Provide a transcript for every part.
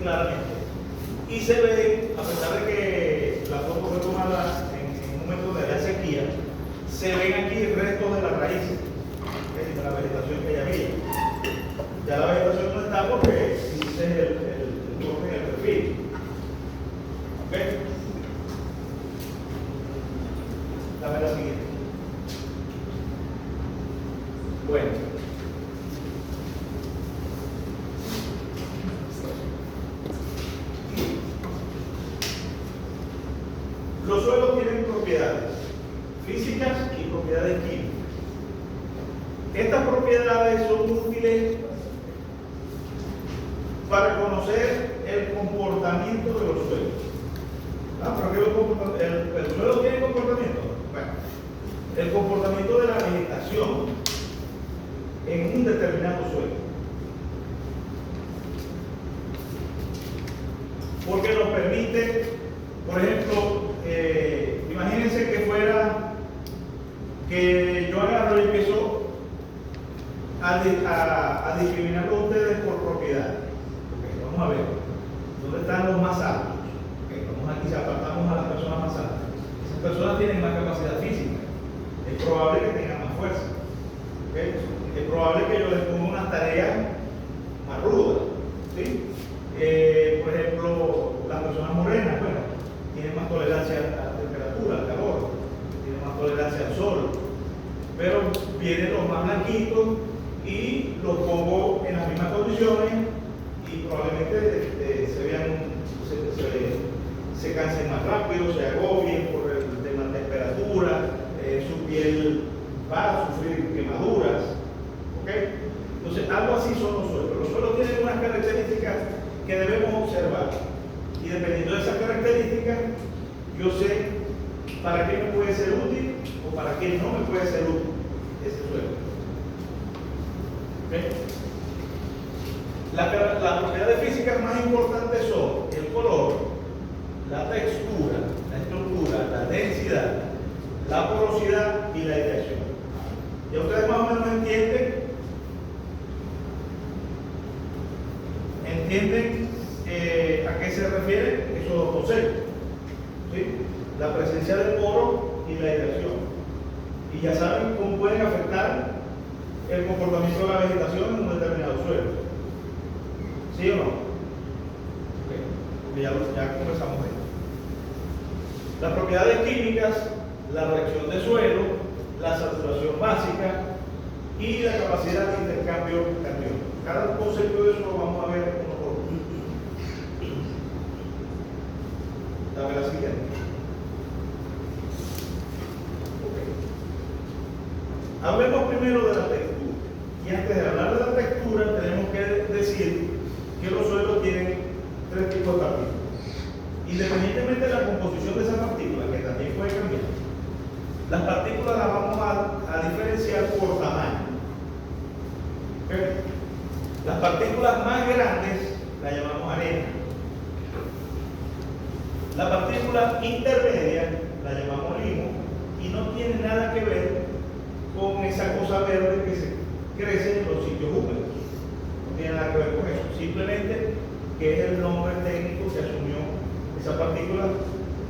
claramente. Y se ve, a pesar de que la foto fue tomada en un momento de la sequía, se ven aquí el resto de las raíces, ¿okay? De la vegetación que ya había. Ya la vegetación no está porque ese es el corte en el perfil. ¿Ok? Dame la siguiente. Bueno. Los suelos tienen propiedades físicas y propiedades químicas. Estas propiedades son útiles para conocer el comportamiento de los suelos. ¿Pero el suelo tiene comportamiento? Bueno, el comportamiento de la vegetación en un determinado suelo. Porque nos permite, por ejemplo, imagínense que fuera que yo agarro y empiezo a discriminarlo a ustedes por propiedad. Okay, vamos a ver, ¿dónde están los más altos? Okay, vamos aquí, apartamos a las personas más altas. Esas personas tienen más capacidad física, es probable que tengan más fuerza. Okay, es probable que yo les ponga unas tareas más rudas. ¿Sí? Por ejemplo, las personas morenas, bueno, tienen más tolerancia a la temperatura, al calor, tienen más tolerancia al sol, pero vienen los más blanquitos y los pongo en las mismas condiciones y probablemente se cansen más rápido, se agobien por el tema de temperatura, su piel va a sufrir quemaduras. ¿Okay? Entonces, algo así son los suelos. Los suelos tienen unas características que debemos observar. Y dependiendo de esas características, yo sé para qué me puede ser útil o para qué no me puede ser útil ese suelo. ¿Okay? Las propiedades físicas más importantes son el color, la textura, la estructura, la densidad, la porosidad y la aireación. Ya ustedes más o menos entienden a qué se refieren esos dos conceptos. ¿Sí? La presencia del poro y la aireación. Y ya saben cómo pueden afectar el comportamiento de la vegetación en un determinado suelo. ¿Sí o no? Okay. Porque ya conversamos de esto. Las propiedades químicas, la reacción de suelo, la saturación básica y la capacidad de intercambio catiónico. Cada concepto de eso lo vamos a ver uno por uno. Dame la siguiente. Okay. Hablemos primero de la textura. Y antes de hablar de la textura, tenemos que decir que los suelos tienen tres tipos de partículas. Independientemente de la composición de esas partículas, que también puede cambiar, las partículas las vamos a diferenciar por tamaño. ¿Okay? Las partículas más grandes las llamamos arena. La partícula intermedia la llamamos limo y no tiene nada que ver con esa cosa verde que se crece en los sitios húmedos. No tiene nada que ver con eso. Simplemente que es el nombre técnico que asumió esa partícula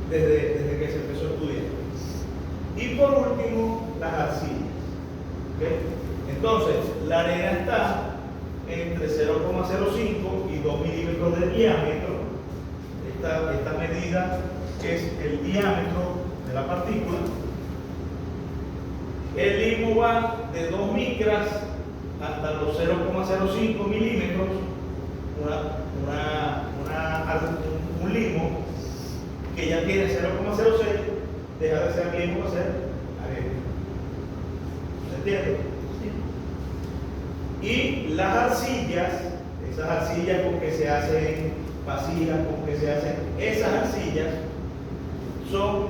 desde que se empezó a estudiar. Y por último, las arcillas. ¿Okay? Entonces, la arena está entre 0,05 y 2 milímetros de diámetro. Esta medida es el diámetro de la partícula. El limo va de 2 micras hasta los 0,05 milímetros. Un limo que ya tiene 0,06 deja de ser limo para ser arena. ¿Se entiende? Sí. Y las arcillas, esas arcillas con que se hacen vasijas, con que se hacen esas arcillas, son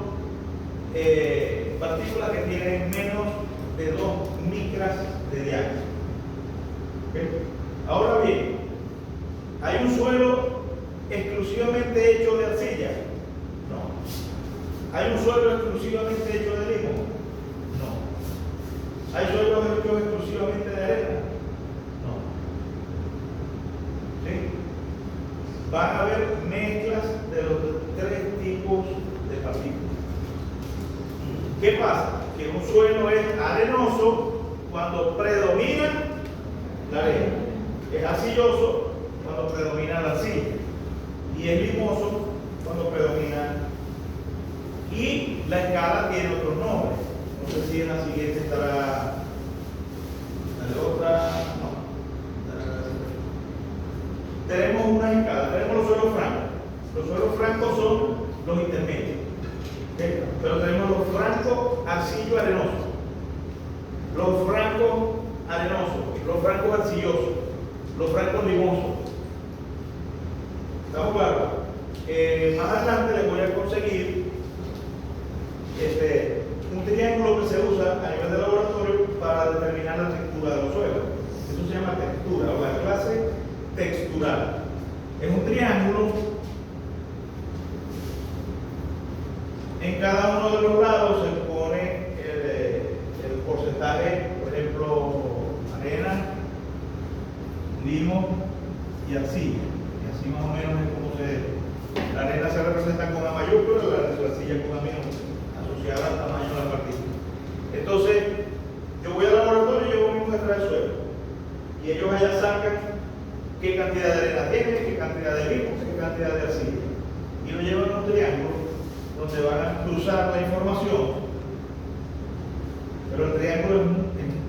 partículas que tienen menos de 2 micras de diámetro. ¿Okay? Ahora bien, ¿hay un suelo exclusivamente hecho de arcilla? No. ¿Hay un suelo exclusivamente hecho de limo? No. ¿Hay suelos hechos exclusivamente de arena? No. ¿Sí? van a haber mezclas de los tres tipos de partículas. ¿Qué pasa? Que un suelo es arenoso cuando predomina la arena, es arcilloso cuando predomina la arcilla y es limoso cuando predomina. Y la escala tiene otros nombres. No sé si en la siguiente estará la de otra. No. Tenemos una escala, tenemos los suelos francos. Los suelos francos son los intermedios. ¿Okay? Pero tenemos los francos arcillo-arenosos, los francos arenosos, los francos arcillosos, los francos limosos. ¿Estamos claros? Más adelante les voy a conseguir un triángulo que se usa a nivel de laboratorio para determinar la textura de los suelos. Eso se llama textura o la clase textural. Es un triángulo. En cada uno de los lados se pone el porcentaje, por ejemplo, arena, limo y arcilla. Y así más o menos es como la arena se representa con A mayúscula, la arcilla con A minúscula, asociada al tamaño de la partícula. Entonces, yo voy al laboratorio y llevo mi muestra de suelo. Y ellos allá sacan qué cantidad de arena tiene, qué cantidad de limo, qué cantidad de arcilla. Y lo llevan a un triángulo donde van a cruzar la información, pero el triángulo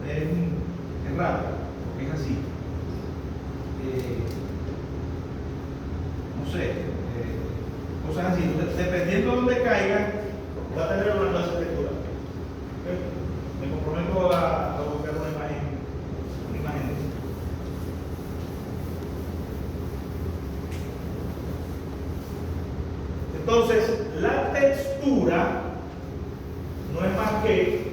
es raro, es así. No sé, cosas así. Entonces, dependiendo de dónde caiga, va a tener una clase textural. ¿Okay? Me comprometo a buscar una imagen de eso. Entonces, la textura no es más que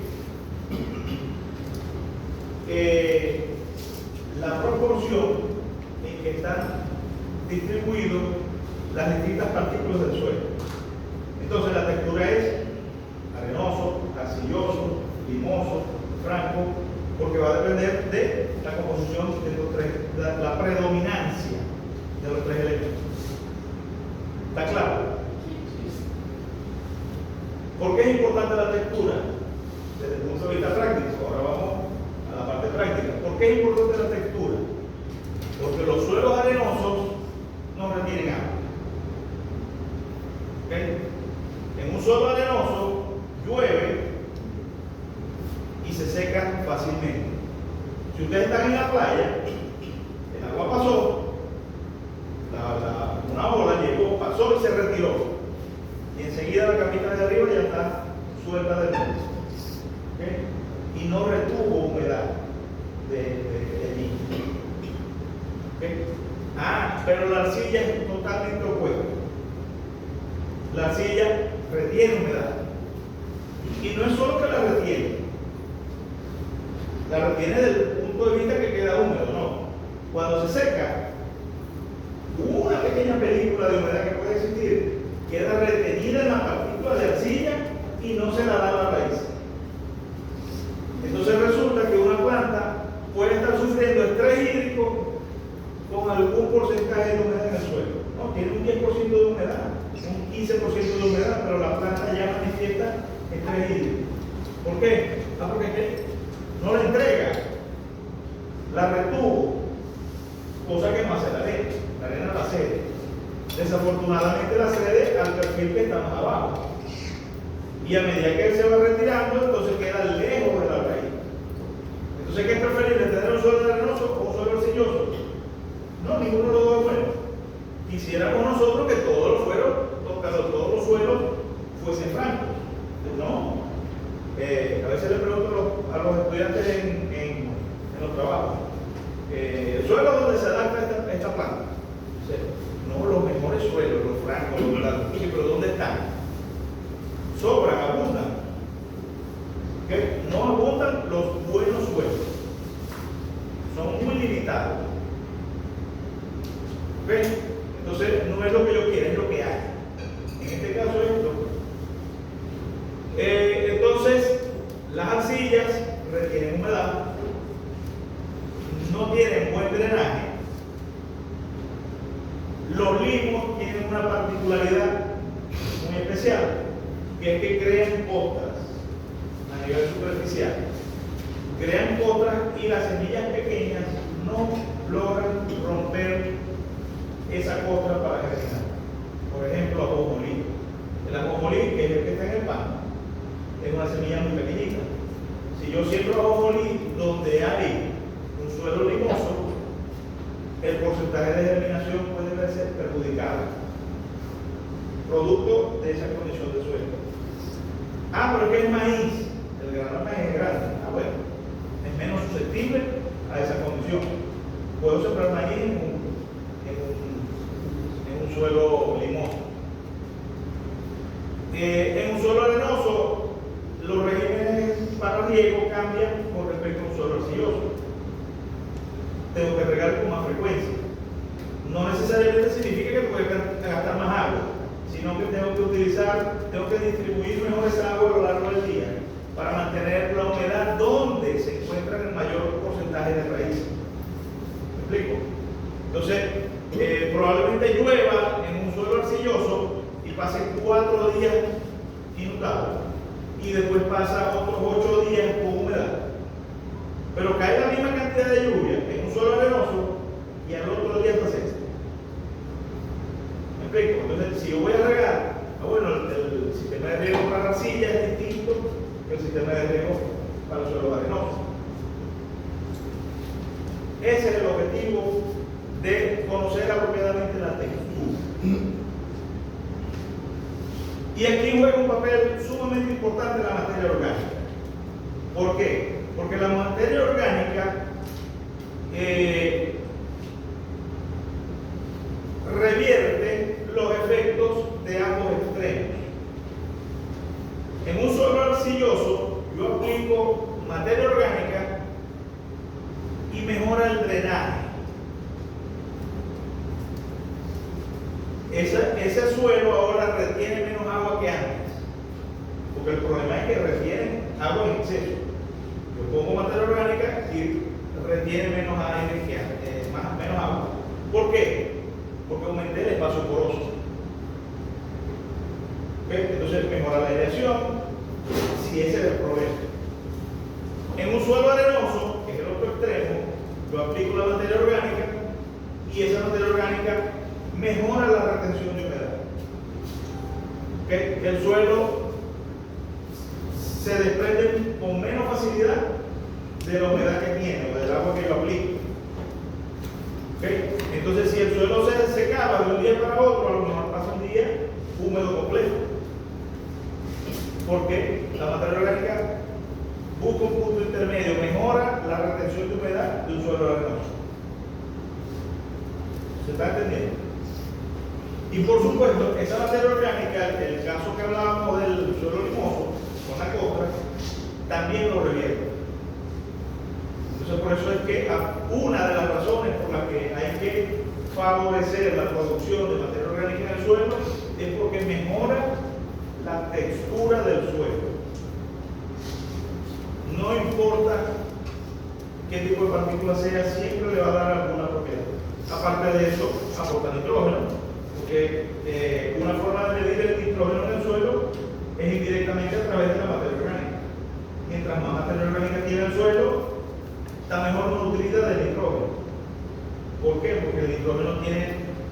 la proporción en que están distribuidos las distintas partículas del suelo. Entonces, la textura es arenoso, arcilloso, limoso, franco, porque va a depender de la composición de los tres, la predominancia de los tres elementos. ¿Está claro? ¿Por qué es importante la textura? Desde el punto de vista práctico. Ahora vamos a la parte práctica. ¿Por qué es importante la textura? Porque los suelos arenosos no retienen agua. ¿Okay? En un suelo arenoso llueve y se seca fácilmente. Si ustedes están en la playa, el agua pasó, una ola llegó, pasó y se retiró. Y enseguida la capita de arriba ya está suelta del mundo. ¿Okay? Y no retuvo humedad de allí. ¿Okay? Pero la arcilla es totalmente opuesta. La arcilla retiene humedad. Y no es solo que la retiene desde el punto de vista que queda húmedo, no. Cuando se seca, una pequeña película de humedad que puede existir queda retenida en la partícula de arcilla y no se la da a la raíz. Entonces resulta que una planta puede estar sufriendo estrés hídrico con algún porcentaje de humedad en el suelo. No, tiene un 10% de humedad, un 15% de humedad, pero la planta ya manifiesta estrés hídrico. ¿Por qué? Porque no la entrega, la retuvo, cosa que no hace la arena. La arena la cede. Desafortunadamente la cede al perfil que está más abajo. Y a medida que él se va retirando, entonces queda lejos de la raíz. Entonces, ¿qué es preferible? ¿Tener un suelo arenoso o un suelo arcilloso? No, ninguno de los dos es bueno. Quisiéramos nosotros que todos los suelos fuesen francos. No. A veces le pregunto a los estudiantes en los trabajos, ¿el suelo donde se adapta esta planta? No, los mejores suelos, los francos, los blancos. Sí, pero ¿dónde están? Sobran, abundan. ¿Okay? No abundan los buenos suelos. Son muy limitados. ¿Okay? Entonces, no es lo que yo quiero, es lo que hay. En este caso es esto. Entonces, las arcillas retienen humedad, no tienen buen drenaje. Los limos particularidad muy especial, que es que crean costras a nivel superficial. Crean costras y las semillas pequeñas no logran romper esa costra para germinar. Por ejemplo, ajonjolí. El ajonjolí, que es el que está en el pan, es una semilla muy pequeñita. Si yo siembro ajonjolí donde hay un suelo limoso, el porcentaje de germinación puede ser perjudicado, producto de esa condición de suelo. Pero ¿qué es maíz? El grano de maíz es grande. Bueno, es menos susceptible a esa condición. Puedo sembrar maíz en un suelo limoso. En un suelo arenoso, los regímenes para riego cambian con respecto a un suelo arcilloso. Tengo que regar con más frecuencia. No necesariamente significa que tengo que gastar más agua, sino que tengo que distribuir mejor esa agua a lo largo del día para mantener la humedad donde se encuentra el mayor porcentaje de raíces. ¿Me explico? Entonces, probablemente llueva en un suelo arcilloso y pase 4 días inundado y después pasa otros 8 días con humedad. Pero cae la misma cantidad de lluvia en un suelo arenoso y al otro día está seco. ¿Me explico? Entonces, si yo voy a regar, bueno, el sistema de riego para la arcilla es distinto que el sistema de riego para el suelo arenoso. Ese es el objetivo de conocer apropiadamente la textura. Y aquí juega un papel sumamente importante la materia orgánica. ¿Por qué? Porque la materia orgánica revierte los efectos de ambos extremos. En un suelo arcilloso, yo aplico materia orgánica y mejora el drenaje. Ese suelo ahora retiene menos agua que antes, porque el problema es que retiene agua en exceso. Yo pongo materia orgánica y retiene menos aire que antes, menos agua. ¿Por qué? Porque aumenté el espacio poroso. ¿Okay? Entonces mejora la aireación, si ese es el problema. En un suelo arenoso, que es el otro extremo, yo aplico la materia orgánica y esa materia orgánica mejora la retención de humedad. ¿Okay? El suelo se desprende con menos facilidad de la humedad que tiene o del agua que yo aplico. ¿Okay? Entonces, si el suelo se secaba de un día para otro, a lo mejor pasa un día húmedo completo. Porque la materia orgánica busca un punto intermedio, mejora la retención de humedad de un suelo arenoso. ¿Se está entendiendo? Y por supuesto, esa materia orgánica, en el caso que hablábamos del suelo limoso, con la costra, también lo revierte. Entonces, por eso es que una de las razones por las que hay que favorecer la producción de materia orgánica en el suelo es porque mejora la textura del suelo. No importa qué tipo de partícula sea, siempre le va a dar alguna propiedad. Aparte de eso, aporta nitrógeno, porque una forma de medir el nitrógeno en el suelo es indirectamente a través de la materia orgánica. Mientras más materia orgánica tiene el suelo, está mejor nutrida de nitrógeno. ¿Por qué? Porque el nitrógeno tiene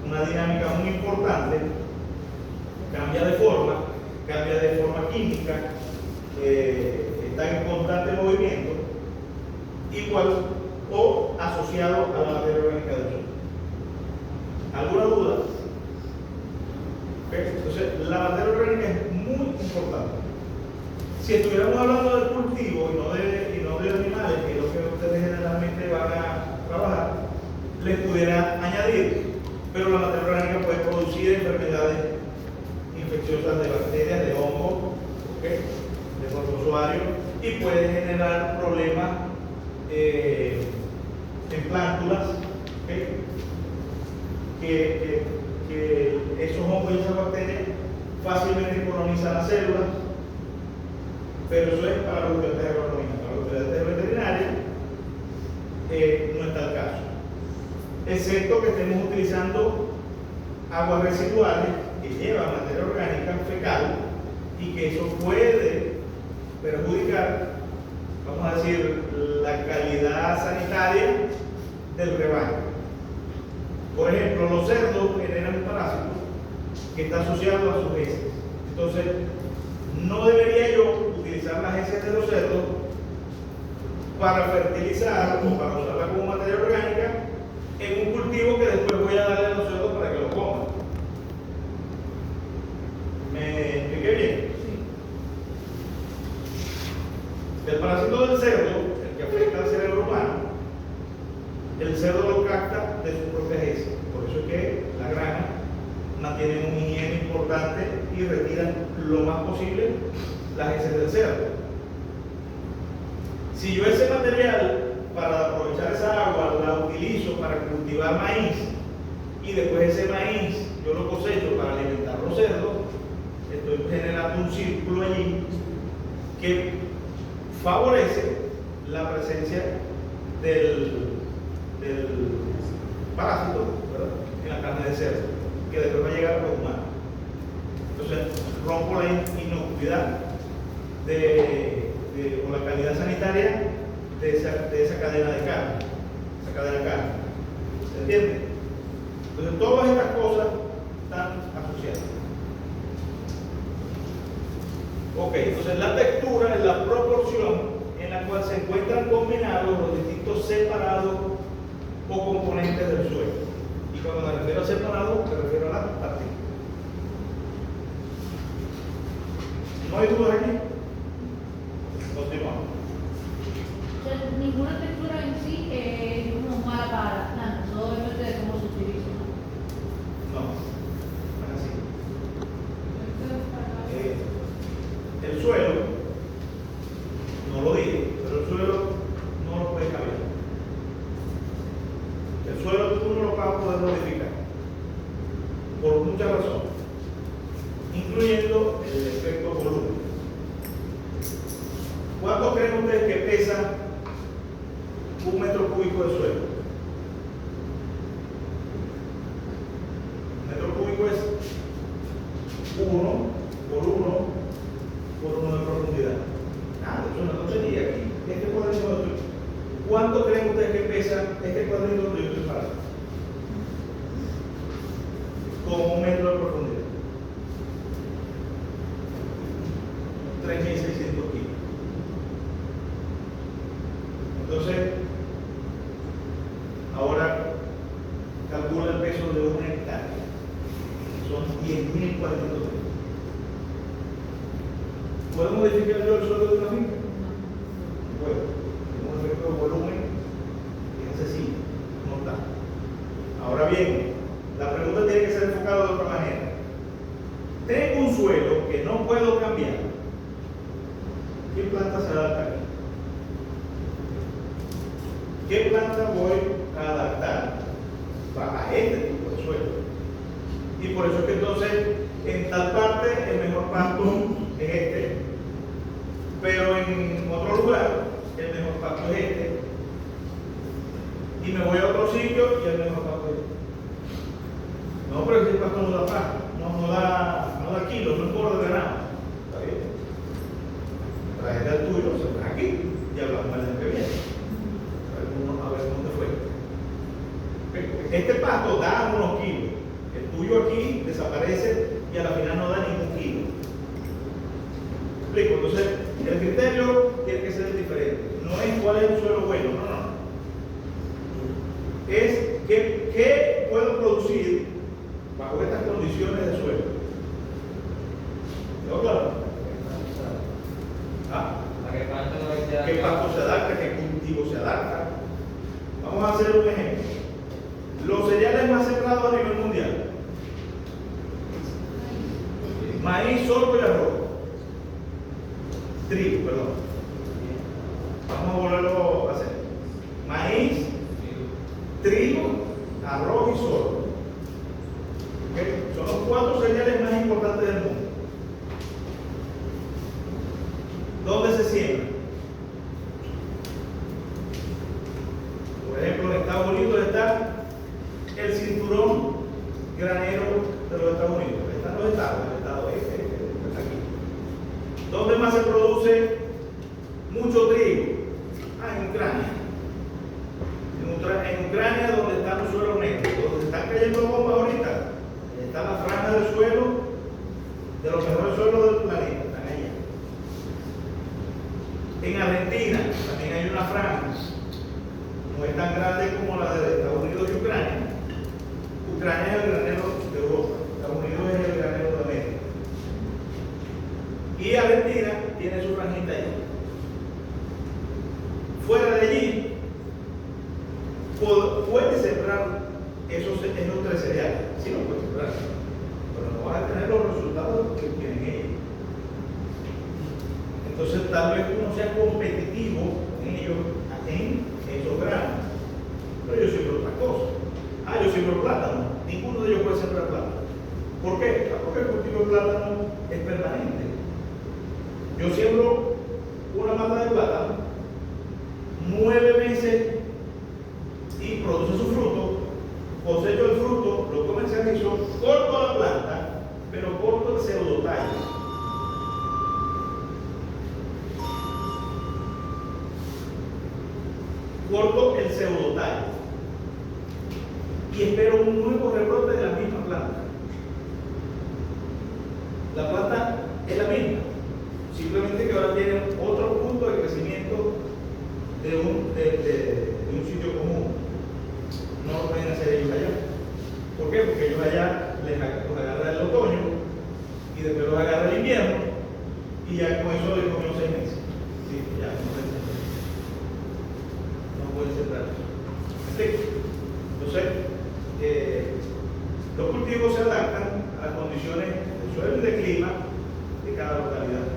una dinámica muy importante, cambia de forma química, está en constante movimiento, igual o asociado a la materia orgánica del suelo. ¿Alguna duda? ¿Okay? Entonces, la materia orgánica es muy importante. Si estuviéramos hablando del cultivo y no de animales, que es lo que ustedes generalmente van a trabajar, les pudiera añadir, pero la materia orgánica puede producir enfermedades infecciosas de bacterias, de hongos, ¿okay? De protozoarios, y puede generar problemas en plántulas, ¿okay? que esos hongos y esas bacterias fácilmente colonizan las células, pero eso es para los estudiantes de agronomía. Para los estudiantes de veterinaria no está el caso, excepto que estemos utilizando aguas residuales que llevan materia orgánica fecal y que eso puede perjudicar, vamos a decir, la calidad sanitaria del rebaño. Por ejemplo, los cerdos generan un parásito que está asociado a sus heces. Entonces, no debería yo utilizar las heces de los cerdos para fertilizar o para usarla como materia orgánica en un cultivo que después voy a darle a los cerdos para que lo coman. ¿Me expliqué bien? Sí. El parásito del cerdo, el que afecta al cerebro humano, el cerdo lo capta de sus propias heces. Por eso es que la granja mantiene un higiene importante y retiran lo más posible las heces del cerdo. Si yo ese material, para aprovechar esa agua, la utilizo para cultivar maíz y después ese maíz yo lo cosecho para alimentar los cerdos, estoy generando un círculo allí que favorece la presencia del parásito, ¿verdad?, en la carne de cerdo, que después va a llegar a los humanos. Entonces rompo la inocuidad o la calidad sanitaria de esa cadena de carne, esa cadena de carne. ¿Se entiende? Entonces todas estas cosas están asociadas. Ok, entonces la textura es la proporción en la cual se encuentran combinados los distintos separados o componentes del suelo. Y cuando me refiero a separado, me refiero a las partículas. ¿No hay dudas aquí? Continuamos. Ninguna textura en sí es como mala para la planta, todo depende de cómo se utiliza. No, no es así. El suelo, no lo dije, pero el suelo no lo puedes cambiar. El suelo tú no lo vas a poder modificar por muchas razones, incluyendo el efecto volumen. ¿Cuánto creen ustedes que pesa un metro cúbico de suelo? Un metro cúbico es 1 por 1 por 1 de profundidad. Nada, eso no sería aquí. Este cuadrito de otro. ¿Cuánto creen ustedes que pesa este cuadrito donde yo estoy parado? Con 1 metro de profundidad. 3.600 kilos. Entonces, ahora calcula el peso de 1 hectárea. Son 10.000 cuadritos. ¿Puedo modificar yo el suelo de una finca? Bueno, tengo un efecto de volumen que es accesible, no está. Ahora bien, la pregunta tiene que ser enfocada de otra manera. Tengo un suelo que no puedo cambiar. ¿Qué planta se adapta aquí? ¿Qué planta voy a adaptar a este tipo de suelo? Y por eso es que entonces en tal parte el mejor pasto es este, pero en otro lugar el mejor pasto es este, y me voy a otro sitio y el mejor pasto es este. No, pero ese pasto no da pasto, no da kilos, no engorda de nada. ¿Está bien? Trae el tuyo, se pone aquí y hablamos el año que viene. A ver cómo te fue. Este pasto da unos kilos, el tuyo aquí desaparece y a la final no da ningún kilo. ¿Me explico? Entonces, el criterio tiene que ser diferente. No es cuál es el suelo bueno, no. Es qué puedo producir bajo estas condiciones de suelo. ¿Está claro? ¿Ah? ¿Qué pasto se adapta? ¿Qué cultivo se adapta? Vamos a hacer un ejemplo. Los cereales más sembrados a nivel mundial: maíz, sorgo y arroz. Trigo, perdón. Vamos a volverlo a hacer. Maíz, trigo, arroz y sorgo. ¿Okay? Son los 4 cereales más importantes del mundo. ¿Dónde se siembran? Por ejemplo, en Estados Unidos está el cinturón granero más se produce mucho trigo? En Ucrania. En Ucrania, donde están los suelos negros, donde están cayendo bombas ahorita, está la franja del suelo, de los mejores suelos del planeta, están allá. En Argentina también hay una franja, no es tan grande como la de Estados Unidos y Ucrania. Ucrania es el granero de Europa, Estados Unidos es el granero de América. Y Argentina tiene su franjita allí. Fuera de allí, puede sembrar esos tres cereales, sí lo puede sembrar, pero no van a tener los resultados que tienen ellos. Entonces tal vez uno sea competitivo en ellos, en esos granos, pero yo siembro otra cosa. Yo siembro plátano, ninguno de ellos puede sembrar plátano. ¿Por qué? Porque el cultivo de plátano es permanente. Yo siembro una mata de plátano 9 meses y produce su fruto, cosecho el fruto, lo comercializo, corto la planta, pero corto el pseudotallo. Corto el pseudotallo y espero un nuevo rebrote de la misma planta. La planta es la misma, simplemente que ahora tiene otro punto de crecimiento de un sitio común. No lo pueden hacer ellos allá. ¿Por qué? Porque ellos allá los agarra el otoño y después los agarra el invierno y ya con eso les comió 6 meses. Sí, ya no pueden sembrar. Entonces, los cultivos se adaptan a las condiciones de suelo y de clima de cada localidad.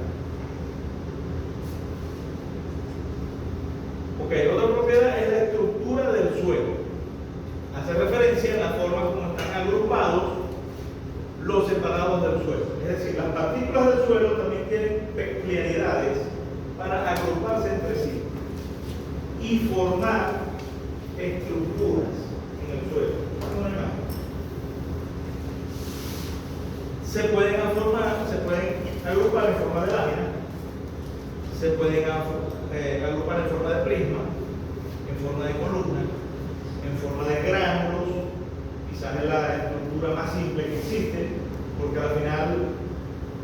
Ok, otra propiedad es la estructura del suelo. Hace referencia a la forma como están agrupados los separados del suelo. Es decir, las partículas del suelo también tienen peculiaridades para agruparse entre sí y formar estructuras en el suelo. Una imagen. Se pueden agrupar en forma de lámina, se pueden agrupar en forma de prisma, en forma de columna, en forma de gránulos, quizás es la estructura más simple que existe, porque al final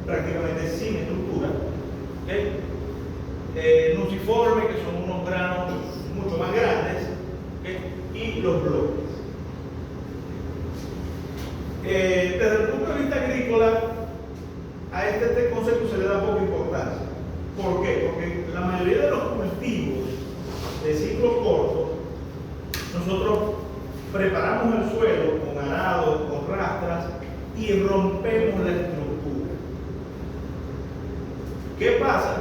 prácticamente es sin estructura. Nuciforme, que son unos granos mucho más grandes, y los bloques. Desde el punto de vista agrícola, a este concepto se le da poca importancia. ¿Por qué? Porque la mayoría de los cultivos de ciclo corto, nosotros preparamos el suelo con arado, con rastras y rompemos la estructura. ¿Qué pasa?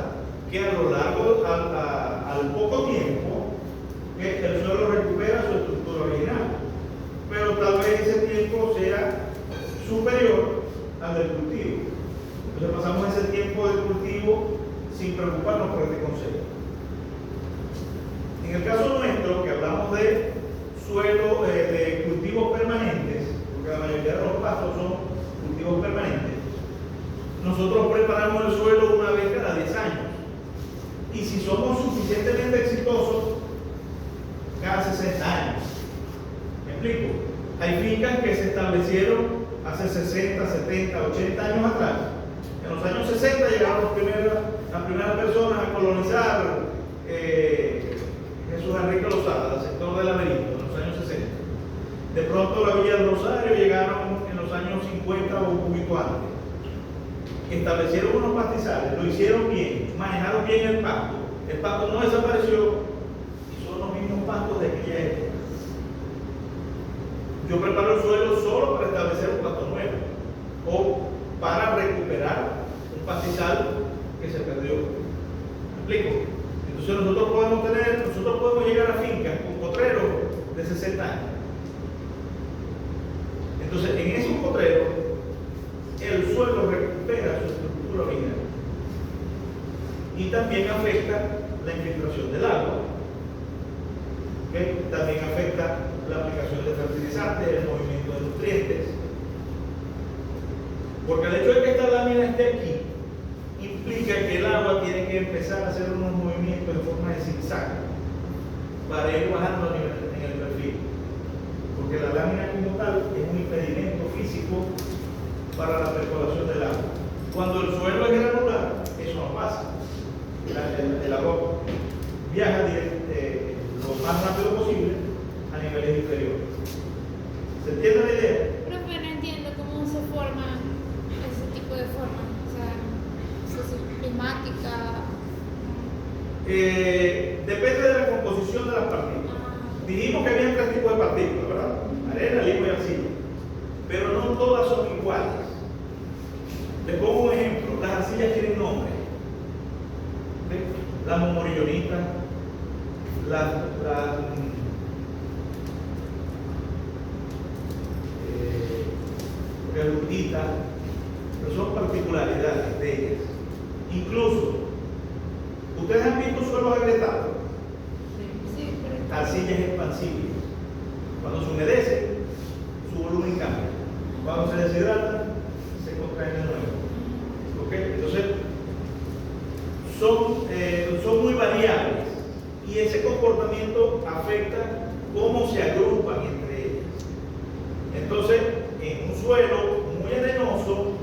Que a lo largo, al poco tiempo, el suelo recupera su estructura original, pero tal vez ese tiempo sea superior al del cultivo. Entonces pasamos ese tiempo de cultivo sin preocuparnos por este concepto. En el caso nuestro, que hablamos de suelo, de cultivos permanentes, porque la mayoría de los pastos son cultivos permanentes, nosotros preparamos el suelo una vez cada 10 años. Y si somos suficientemente exitosos, cada 60 años. ¿Me explico? Hay fincas que se establecieron hace 60, 70, 80 años atrás. En los años 60 llegaron las primeras personas a colonizar Jesús Enrique Lozada, el sector del laberinto, en los años 60. De pronto la Villa del Rosario llegaron en los años 50 o un poquito antes. Establecieron unos pastizales, lo hicieron bien, manejaron bien el pasto. El pasto no desapareció y son los mismos pastos de aquella época. Yo preparo el suelo solo para establecer un pasto nuevo o para recuperar un pastizal que se perdió. ¿Me explico? Entonces nosotros podemos llegar a fincas con potreros de 60 años. Entonces en esos potreros el suelo recupera su estructura original y también afecta la infiltración del agua, también afecta la aplicación de fertilizantes, el movimiento de nutrientes, porque el hecho de que esta lámina esté aquí implica que el agua tiene que empezar a hacer unos movimientos en forma de zigzag para ir bajando en el perfil. Porque la lámina como tal es un impedimento físico para la percolación del agua. Cuando el suelo es granular, eso no pasa. El agua viaja lo más rápido posible a niveles inferiores. ¿Se entiende la idea? Profe, no entiendo cómo se forma ese tipo de forma. O sea, si es climática. Depende de la composición de las partículas. Dijimos que había tres tipos de partículas, ¿verdad? Arena, limón y arcilla. Pero no todas son iguales. Les pongo un ejemplo. Las arcillas tienen nombre. ¿Sí? La momorillonita, la relutita, pero son particularidades de ellas. Incluso, ¿ustedes han visto suelos agrietados? Sí, pero. Arcillas expansibles. Cuando se humedece, su volumen cambia. Cuando se deshidrata, se contrae de nuevo. ¿Ok? Entonces, son muy variables y ese comportamiento afecta cómo se agrupan entre ellas. Entonces, en un suelo muy arenoso,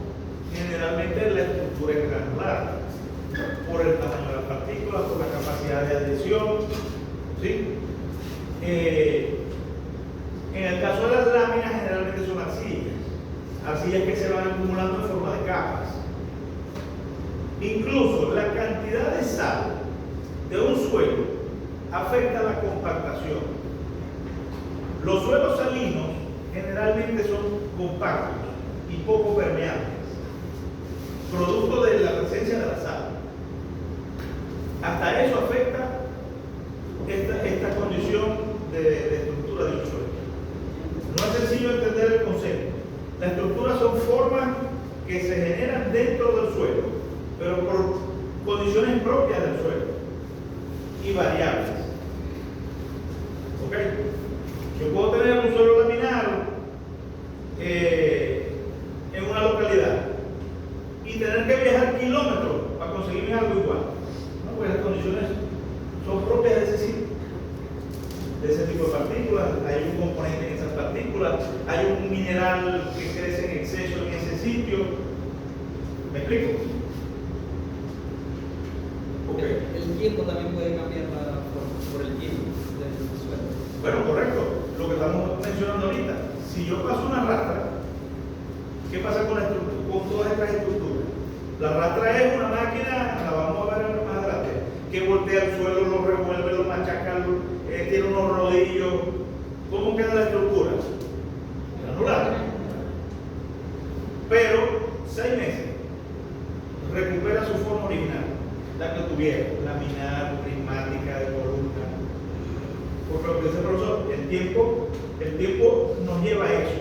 generalmente la estructura es granular por el tamaño de las partículas, por la capacidad de adhesión, ¿sí? En el caso de las láminas, generalmente son arcillas que se van acumulando en forma de capas. Incluso la cantidad de sal de un suelo afecta la compactación. Los suelos salinos generalmente son compactos y poco permeables, producto de la presencia de la sal. Hasta eso afecta esta condición de estructura de un suelo. No es sencillo entender el concepto. Las estructuras son formas que se generan dentro del suelo, pero por condiciones propias del suelo y variables. ¿Ok? Yo puedo tener un suelo laminado en una localidad y tener que viajar kilómetros para conseguirme algo igual. ¿No? Pues las condiciones son propias de ese sitio, de ese tipo de partículas. Hay un componente en esas partículas, hay un mineral que crece en exceso en ese sitio. ¿Me explico? Ok. El tiempo también puede cambiar por el tiempo del suelo. Bueno, correcto. Lo que estamos mencionando ahorita. Si yo paso una rastra, ¿qué pasa con todas estas estructuras? La rastra es una máquina, la vamos a ver más adelante, que voltea el suelo, lo revuelve, lo machaca, tiene unos rodillos. ¿Cómo queda la estructura? Granular. Pero 6 meses recupera su forma original, la que tuviera, laminar, prismática, de columna. Porque lo que dice el profesor, el tiempo nos lleva a eso.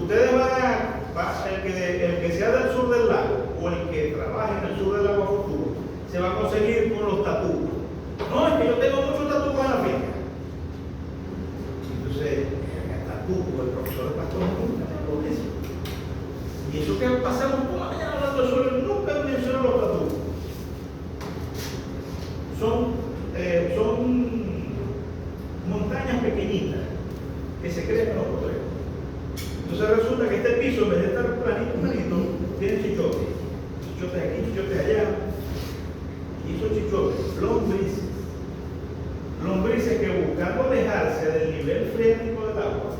Ustedes el que sea del sur del lago o el que trabaje en el sur del lago a futuro, se va a conseguir con los tatuos. No, es que yo tengo muchos tatuos en la finca. Entonces, el tatuo, el profesor de pastor nunca me habló de eso. Y eso que pasamos toda la mañana hablando de suelo, nunca mencionó los tatuos. Son montañas pequeñitas que se crean en los potreros. Entonces resulta que este piso, en vez de estar planito, tiene chichotes. Chichotes aquí, chichotes allá. Y esos chichotes, lombrices que buscando alejarse del nivel freático del agua,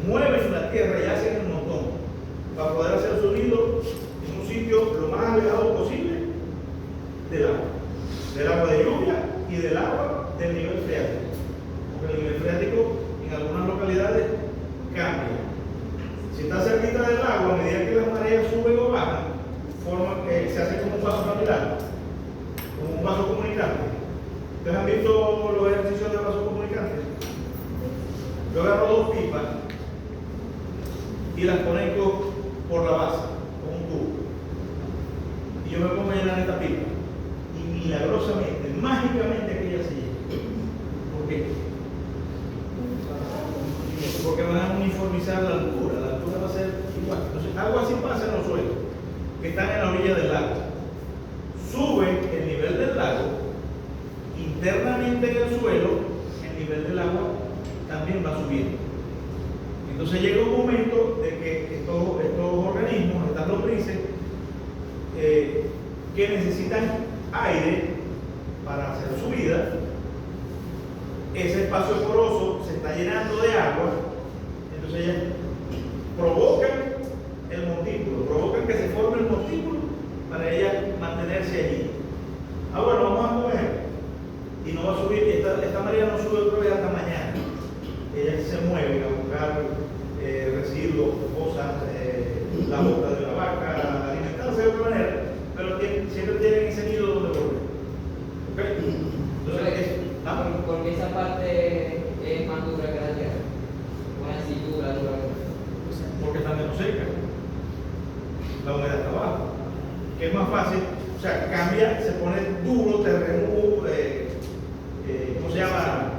mueven la tierra y hacen el montón para poder hacer su nido en un sitio lo más alejado posible del agua de lluvia y del agua del nivel freático. Porque el nivel freático en algunas localidades cambia. Si está cerquita del agua, a medida que las mareas suben o bajan, se hace como un vaso capilar, como un vaso comunicante. ¿Ustedes han visto los ejercicios de vasos comunicantes? Yo agarro 2 pipas y las conecto por la base, con un tubo. Y yo me pongo a llenar esta pipa. Y milagrosamente, mágicamente aquella se llena. ¿Por qué? Porque van a uniformizar la altura va a ser igual. Entonces, algo así pasa en los suelos. que están en la orilla del lago. Sube el nivel del lago, internamente en el suelo, el nivel del agua también va subiendo. Entonces llega un momento de que estos organismos, estas lombrices, que necesitan aire para hacer su vida, ese espacio poroso se está llenando de agua, entonces ellas provocan el montículo, provocan que se forme el montículo para ellas mantenerse allí. Bueno, vamos a comer y no va a subir, esta María no sube otra vez hasta mañana. Ellas se mueven a buscar residuos, cosas, la bota de la vaca, alimentarse de otra manera, pero siempre tienen ese nido donde volver. ¿Okay? Entonces, porque esa parte es más dura que la tierra. Una cintura dura. Porque está menos seca. La humedad está abajo. Que es más fácil, o sea, cambia, se pone duro, terreno, ¿cómo se llama?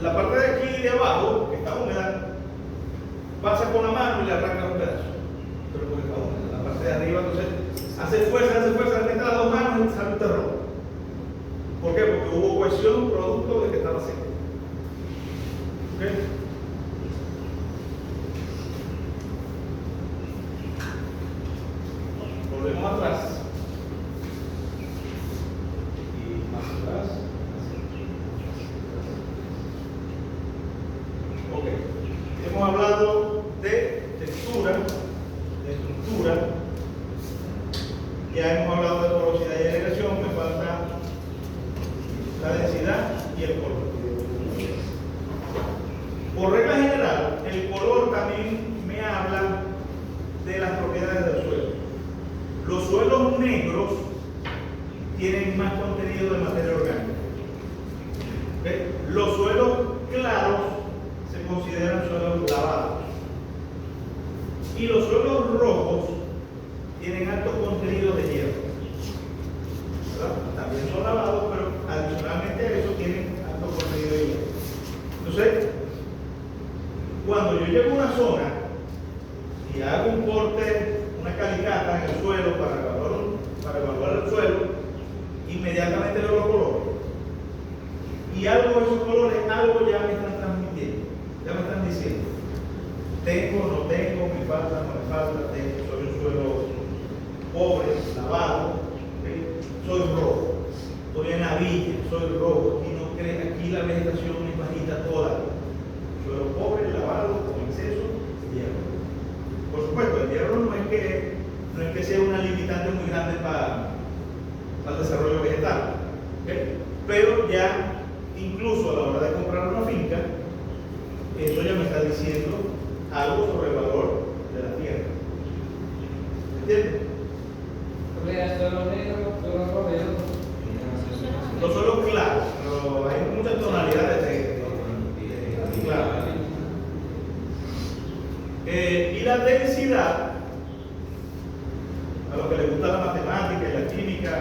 La parte de aquí de abajo, que está húmeda, pasa con la mano y le arranca un pedazo. Pero porque está húmeda. La parte de arriba, entonces, hace fuerza, mete las dos manos y sale un terror. ¿Por qué? Porque hubo cohesión producto de que estaba seco. ¿Ok? Volvemos atrás. Y más atrás. Ok. Hemos hablado de textura, de estructura. Ya hemos hablado de porosidad y agregación. Me falta la densidad y el color. Por regla general, el color también me habla de las propiedades del suelo. Los suelos negros tienen más contenido de materia orgánica. ¿Okay? Los suelos claros se consideran suelos lavados. Y los suelos rojos tienen altos contenidos de hierro. ¿Verdad? También son lavados, pero adicionalmente a eso tienen alto contenido de hierro. Entonces, cuando yo llego a una zona y hago un corte, una calicata en el suelo para evaluar el suelo, inmediatamente veo los colores. Y algo de esos colores, algo ya me están transmitiendo, ya me están diciendo. Tengo, no tengo, me falta, no me falta, soy un suelo pobre, lavado, ¿okay? Soy rojo, estoy en la villa, soy rojo, aquí la vegetación es bajita toda. Suelo pobre, lavado, con exceso de hierro. Por supuesto, el hierro no es que sea una limitante muy grande para el desarrollo vegetal, ¿okay? Pero ya, incluso a la hora de comprar una finca, eso ya me está diciendo algo sobre el valor de la tierra. ¿Entiendes? Suelo negro, suelo rojo. Los suelos claros, pero hay muchas tonalidades de claro. Y la densidad, a los que les gusta la matemática y la química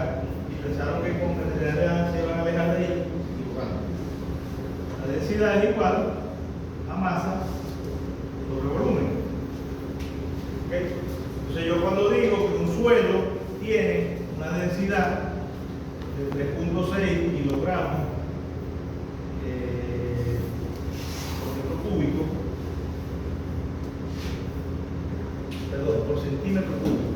y pensaron que con densidad se iban a alejar de ella, igual. La densidad es igual a masa sobre volumen. ¿Okay? Entonces yo cuando digo que un suelo tiene una densidad de 3.6 kilogramos por metro cúbico, perdón, por centímetro cúbico.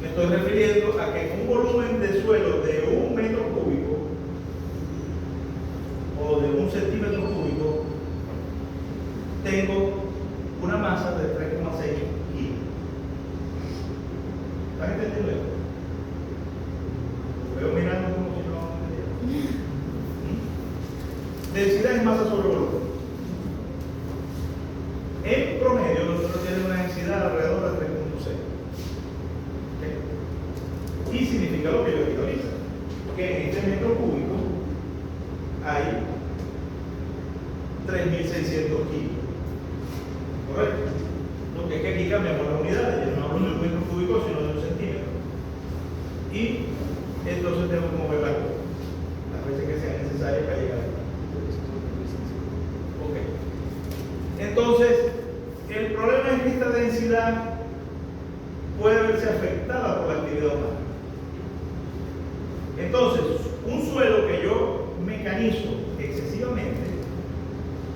Me estoy refiriendo a que un volumen de suelo de 1 metro cúbico o de 1 centímetro cúbico tengo una masa de 3,6 kilos. ¿Están entendiendo esto? Lo veo mirando como si no entendiera. Densidad es masa sobre volumen. En promedio, nosotros tenemos una densidad alrededor de 3.6. ¿Okay? Y significa lo que yo digo ahorita, que en este metro cúbico hay 3.600 kilos. ¿Correcto? Porque es que aquí cambiamos las unidades, ya no hablo de un metro cúbico, sino de un centímetro. Y entonces tengo que mover las veces que sean necesarias para llegar. actividad humana. Entonces, un suelo que yo mecanizo excesivamente,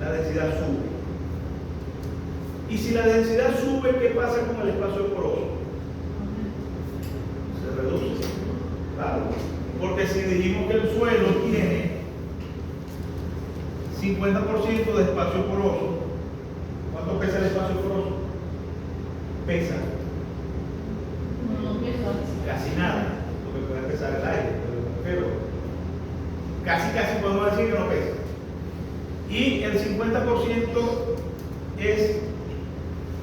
la densidad sube. Y si la densidad sube, ¿qué pasa con el espacio poroso? Se reduce. Claro. Porque si dijimos que el suelo tiene 50% de espacio poroso, ¿cuánto pesa el espacio poroso? Pesa No pienso. casi nada, lo que puede pesar el aire, pero casi podemos decir que no pesa. Y el 50% es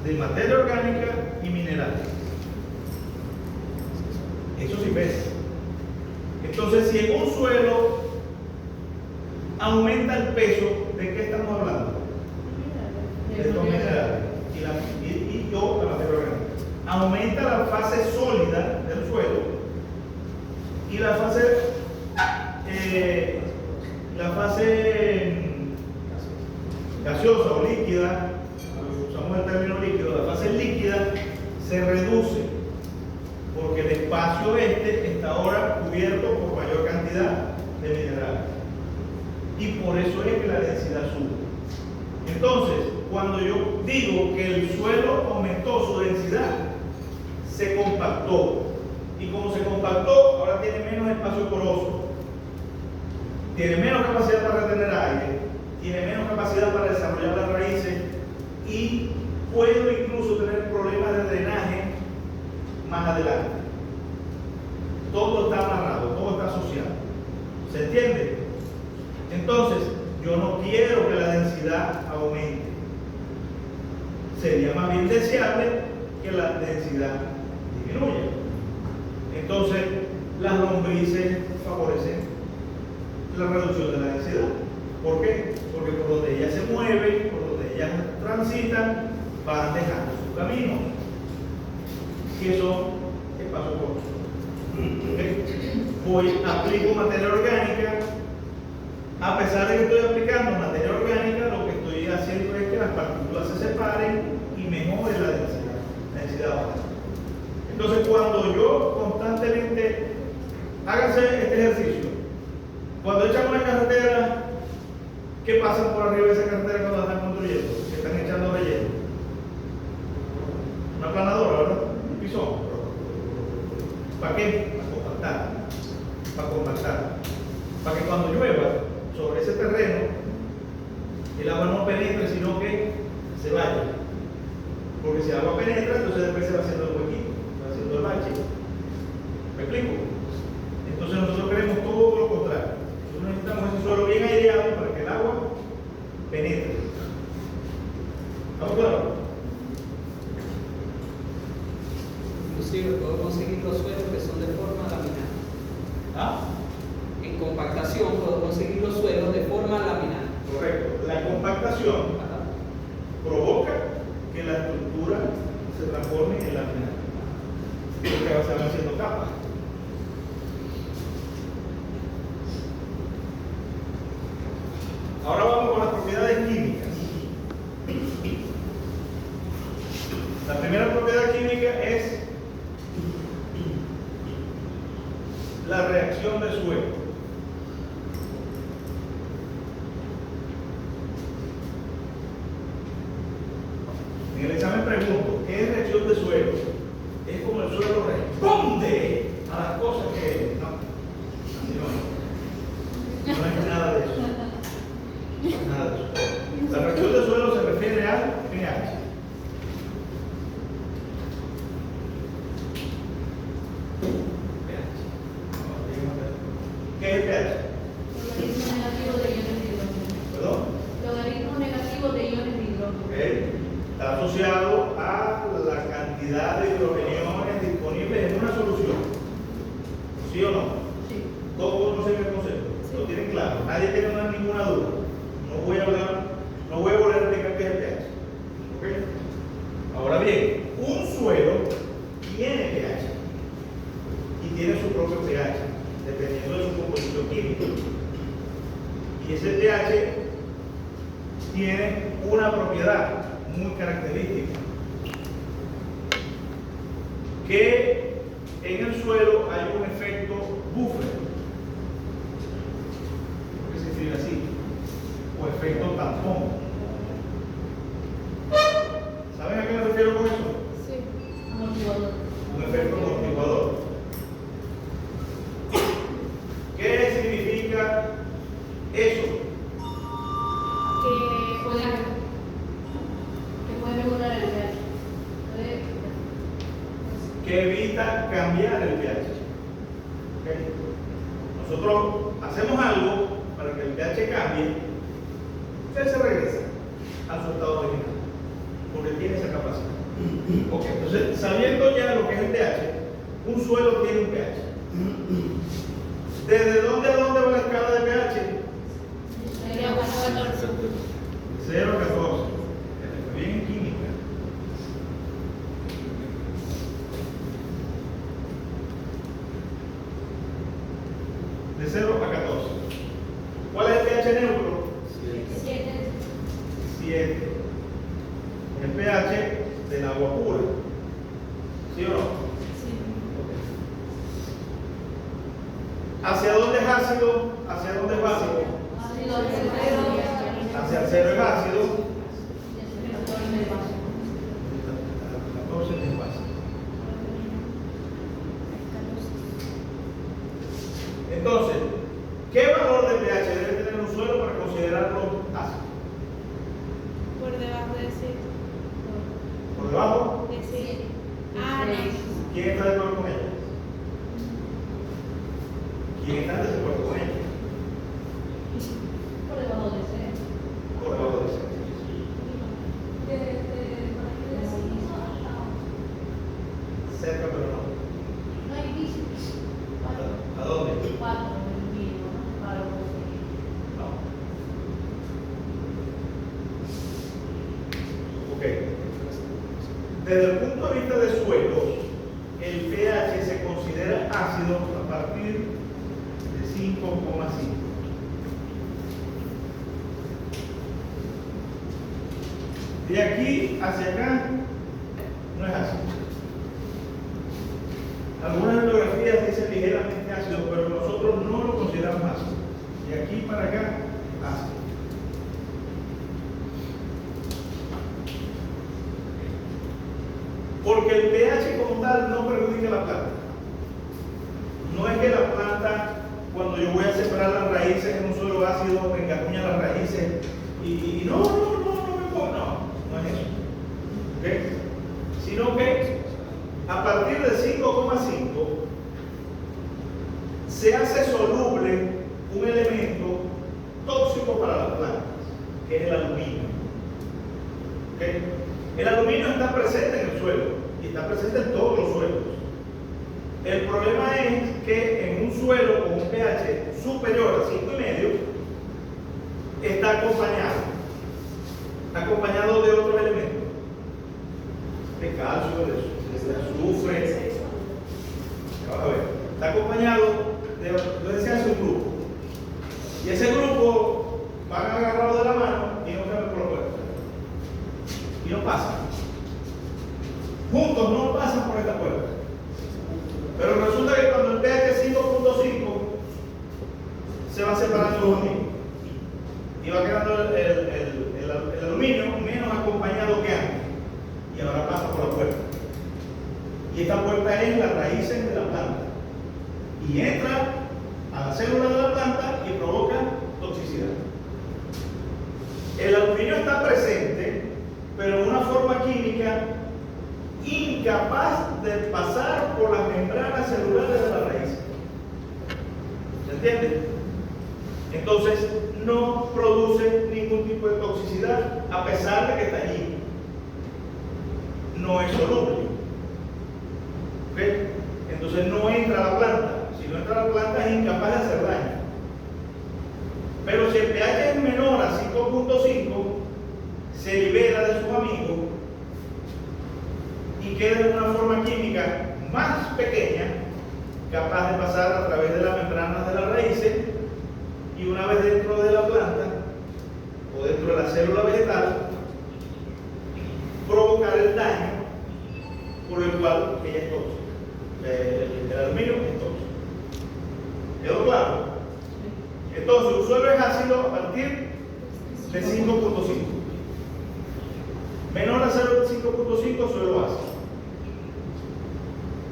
de materia orgánica y minerales. Eso sí pesa. Entonces, si en un suelo aumenta el peso, ¿de qué estamos hablando? De estos minerales y o la materia orgánica. Aumenta la fase sólida del suelo y la fase gaseosa o líquida, usamos el término líquido, la fase líquida se reduce porque el espacio está ahora cubierto por mayor cantidad de minerales y por eso es que la densidad sube. Entonces, cuando yo digo que el suelo aumentó su densidad, se compactó, y como se compactó, ahora tiene menos espacio poroso, tiene menos capacidad para retener aire, tiene menos capacidad para desarrollar las raíces y puedo incluso tener problemas de drenaje más adelante. Todo está amarrado, todo está asociado. ¿Se entiende? Entonces, yo no quiero que la densidad aumente. Sería más bien deseable que la densidad disminuya. Entonces, las lombrices favorecen la reducción de la densidad. ¿Por qué? Porque por donde ellas se mueven, por donde ellas transitan, van dejando su camino, que son espacios cortos. ¿Okay? Aplico materia orgánica. A pesar de que estoy aplicando materia orgánica, lo que estoy haciendo es que las partículas se separen y mejore la densidad baja. Entonces, cuando yo constantemente, háganse este ejercicio, cuando echan una carretera, ¿qué pasa por arriba de esa carretera cuando la están construyendo? Que están echando relleno. Una aplanadora, ¿verdad? Un pisón. ¿Para qué? Para compactar. Para compactar. Para que cuando llueva sobre ese terreno, el agua no penetre, sino que se vaya. Porque si el agua penetra, entonces después se va haciendo el huequito, se va haciendo el bache. ¿Me explico? Entonces nosotros queremos todo lo contrario. Nosotros necesitamos ese suelo bien aireado para que el agua penetre. ¿Estamos claros? Inclusive puedo conseguir los suelos que son de forma laminar. ¿Ah? En compactación puedo conseguir los suelos de forma laminar. Correcto. La compactación provoca que la estructura se transforme en laminar. Porque se van haciendo capas. Ahora vamos con las propiedades químicas. La primera propiedad química es la reacción de suelo. En el examen pregunto, ¿qué es reacción de suelo? Es como el suelo responde a las cosas que... No, así no es. No es nada de eso. Nada de eso. La reacción de suelo se refiere al pH. ¿Qué es el pH? Logaritmo negativo de iones de hidrógeno. ¿Perdón? Logaritmo negativo de iones de hidrógeno. Okay. Está asociado a la cantidad de hidrogeniones disponibles en una solución. ¿Sí o no? Sí. Todos conocen el concepto. Lo tienen claro. Nadie tiene ninguna duda. No voy a volver a explicar qué es el pH. ¿Okay? Ahora bien, un suelo tiene pH y tiene su propio pH, dependiendo de su composición química. Y ese pH tiene una propiedad muy característica que en el suelo hay un efecto buffer, ¿por qué se escribe así? O efecto tampón. ¿Saben a qué me refiero con eso? Sí. Amortiguador. Un efecto amortiguador. ¿Qué significa eso? Que puede regular el pH. Que evita cambiar el pH. ¿Ok? Nosotros hacemos algo para que el pH cambie, usted se regresa a su estado original, porque tiene esa capacidad. Ok, entonces, sabiendo ya lo que es el pH, un suelo tiene un pH. ¿Desde dónde a dónde va la escala de pH? Sería 14. 0 a 14. Bien en química. De 0 a 14. ¿Cuál es el pH neutro? 7. El pH del agua pura. ¿Sí o no? ¿Hacia dónde es ácido? ¿Hacia dónde es básico? Hacia el 0 es ácido. 14 es básico. Entonces, ¿qué valor de pH debe tener un suelo para considerarlo ácido? Por debajo de 7. ¿Por debajo? De 7. Ah, no. ¿Quién está de acuerdo con ella? ¿Quién está de acuerdo con ella? Por debajo de C. Por debajo de 0. Cerca, pero no. No hay piso. ¿A dónde? 4 mínimo, ¿no? Para No. Ok. Desde el punto de vista de suelos, el pH se considera ácido a partir de 5,5. De aquí hacia acá no es ácido. Algunas bibliografías dicen ligeramente ácido, pero nosotros no lo consideramos ácido. De aquí para acá, ácido. Porque el pH como tal no perjudica la planta. No es que la planta, cuando yo voy a sembrar las raíces en un suelo ácido, me engarruña las raíces y no es eso. ¿Ok? Sino que a partir de 5,5 se hace soluble un elemento tóxico para las plantas, que es el aluminio. ¿Ok? El aluminio está presente en el suelo y está presente en todos los suelos. El problema es que en un suelo con un pH superior a 5,5 está acompañado de otros elementos, de calcio, de azufre. Vamos a ver, está acompañado de, lo decía, hace un grupo, y ese grupo van agarrados de la mano y no caben por la puerta y no pasan juntos, no pasan por esta puerta. Pero resulta que cuando el pH es 5,5 se va separando los amigos y va quedando el aluminio menos acompañado que antes, y ahora pasa por la puerta, y esta puerta es las raíces de la planta y entra a la célula de la planta y provoca toxicidad. El aluminio está presente, pero en una forma química incapaz de pasar por las membranas celulares de la raíz. ¿Se entiende? Entonces no produce ningún tipo de toxicidad a pesar de que está allí. No es soluble. ¿Ok? Entonces no entra a la planta. Si no entra a la planta es incapaz de hacer daño. Pero si el pH es menor a 5,5, se libera de sus amigos y queda en una forma química más pequeña, capaz de pasar a través de las membranas de las raíces, y una vez dentro de la planta o dentro de la célula vegetal, provocar el daño por el cual ella es tóxica. Entonces, un suelo es ácido a partir de 5.5. Menor a 0.5.5, suelo ácido.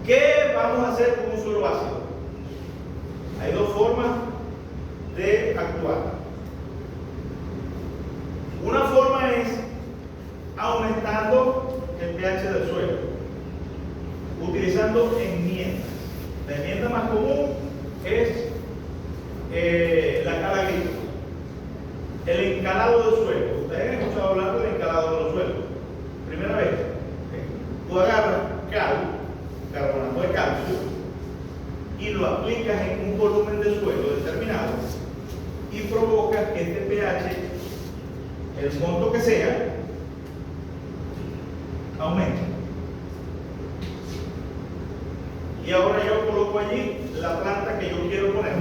¿Qué vamos a hacer con un suelo ácido? Hay dos formas de actuar. Una forma es aumentando el pH del suelo, utilizando enmiendas. La enmienda más común es la cal agrícola. El encalado del suelo. Ustedes han escuchado hablar del encalado de los suelos. Primera vez, tú agarras carbonato de calcio, y lo aplicas en un volumen de suelo determinado y provocas que este pH, el monto que sea, aumente. Y ahora yo coloco allí la planta que yo quiero poner,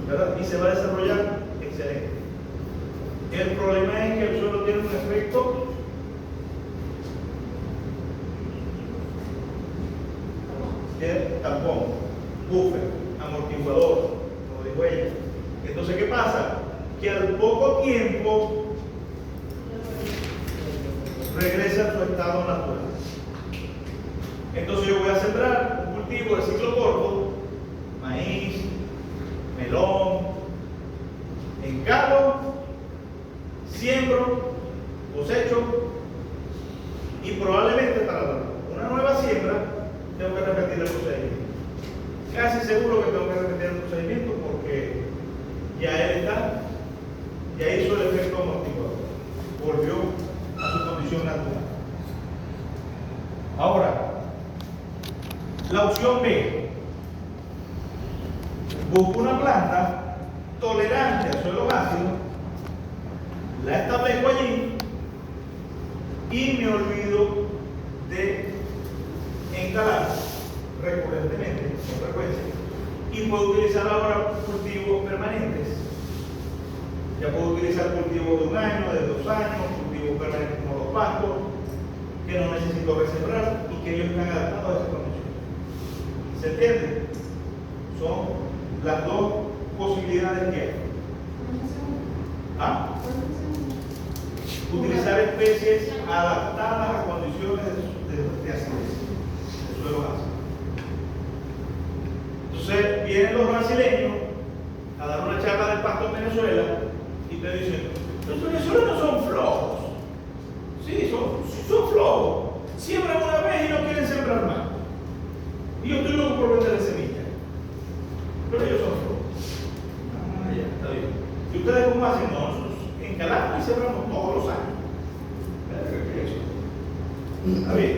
¿verdad? Y se va a desarrollar excelente. El problema es que el suelo tiene un efecto de tampón, buffer, amortiguador, como dijo ella. Entonces, ¿qué pasa? Que al poco tiempo regresa a su estado natural. Entonces yo voy a sembrar un cultivo de ciclo corto, maíz, melón, encalo, siembro, cosecho, y probablemente para una nueva siembra tengo que repetir el procedimiento. Casi seguro que tengo que repetir el procedimiento porque ya él está, ya hizo el efecto amortiguador, volvió a su condición natural. Ahora, la opción B, busco una planta tolerante a suelos ácidos, la establezco allí y me olvido de encalar recurrentemente, con frecuencia, y puedo utilizar ahora cultivos permanentes. Ya puedo utilizar cultivos de 1 año, de 2 años, cultivos permanentes como los pastos, que no necesito resembrar y que ellos están adaptados a esa condición. ¿Se entiende? Son las dos posibilidades que hay. ¿Ah? Utilizar especies adaptadas a condiciones de acidez, de suelo ácido. Entonces vienen los brasileños a dar una charla del pasto en Venezuela y te dicen: los venezolanos son flojos. Sí, son flojos. Siembran una vez y no quieren sembrar más. Y yo estoy loco por vender semilla. Pero ellos son flojos. Ah, ya, está bien. ¿Y ustedes cómo hacen? No, nosotros encalamos y sembramos todos los años. ¿Qué es eso? Está bien.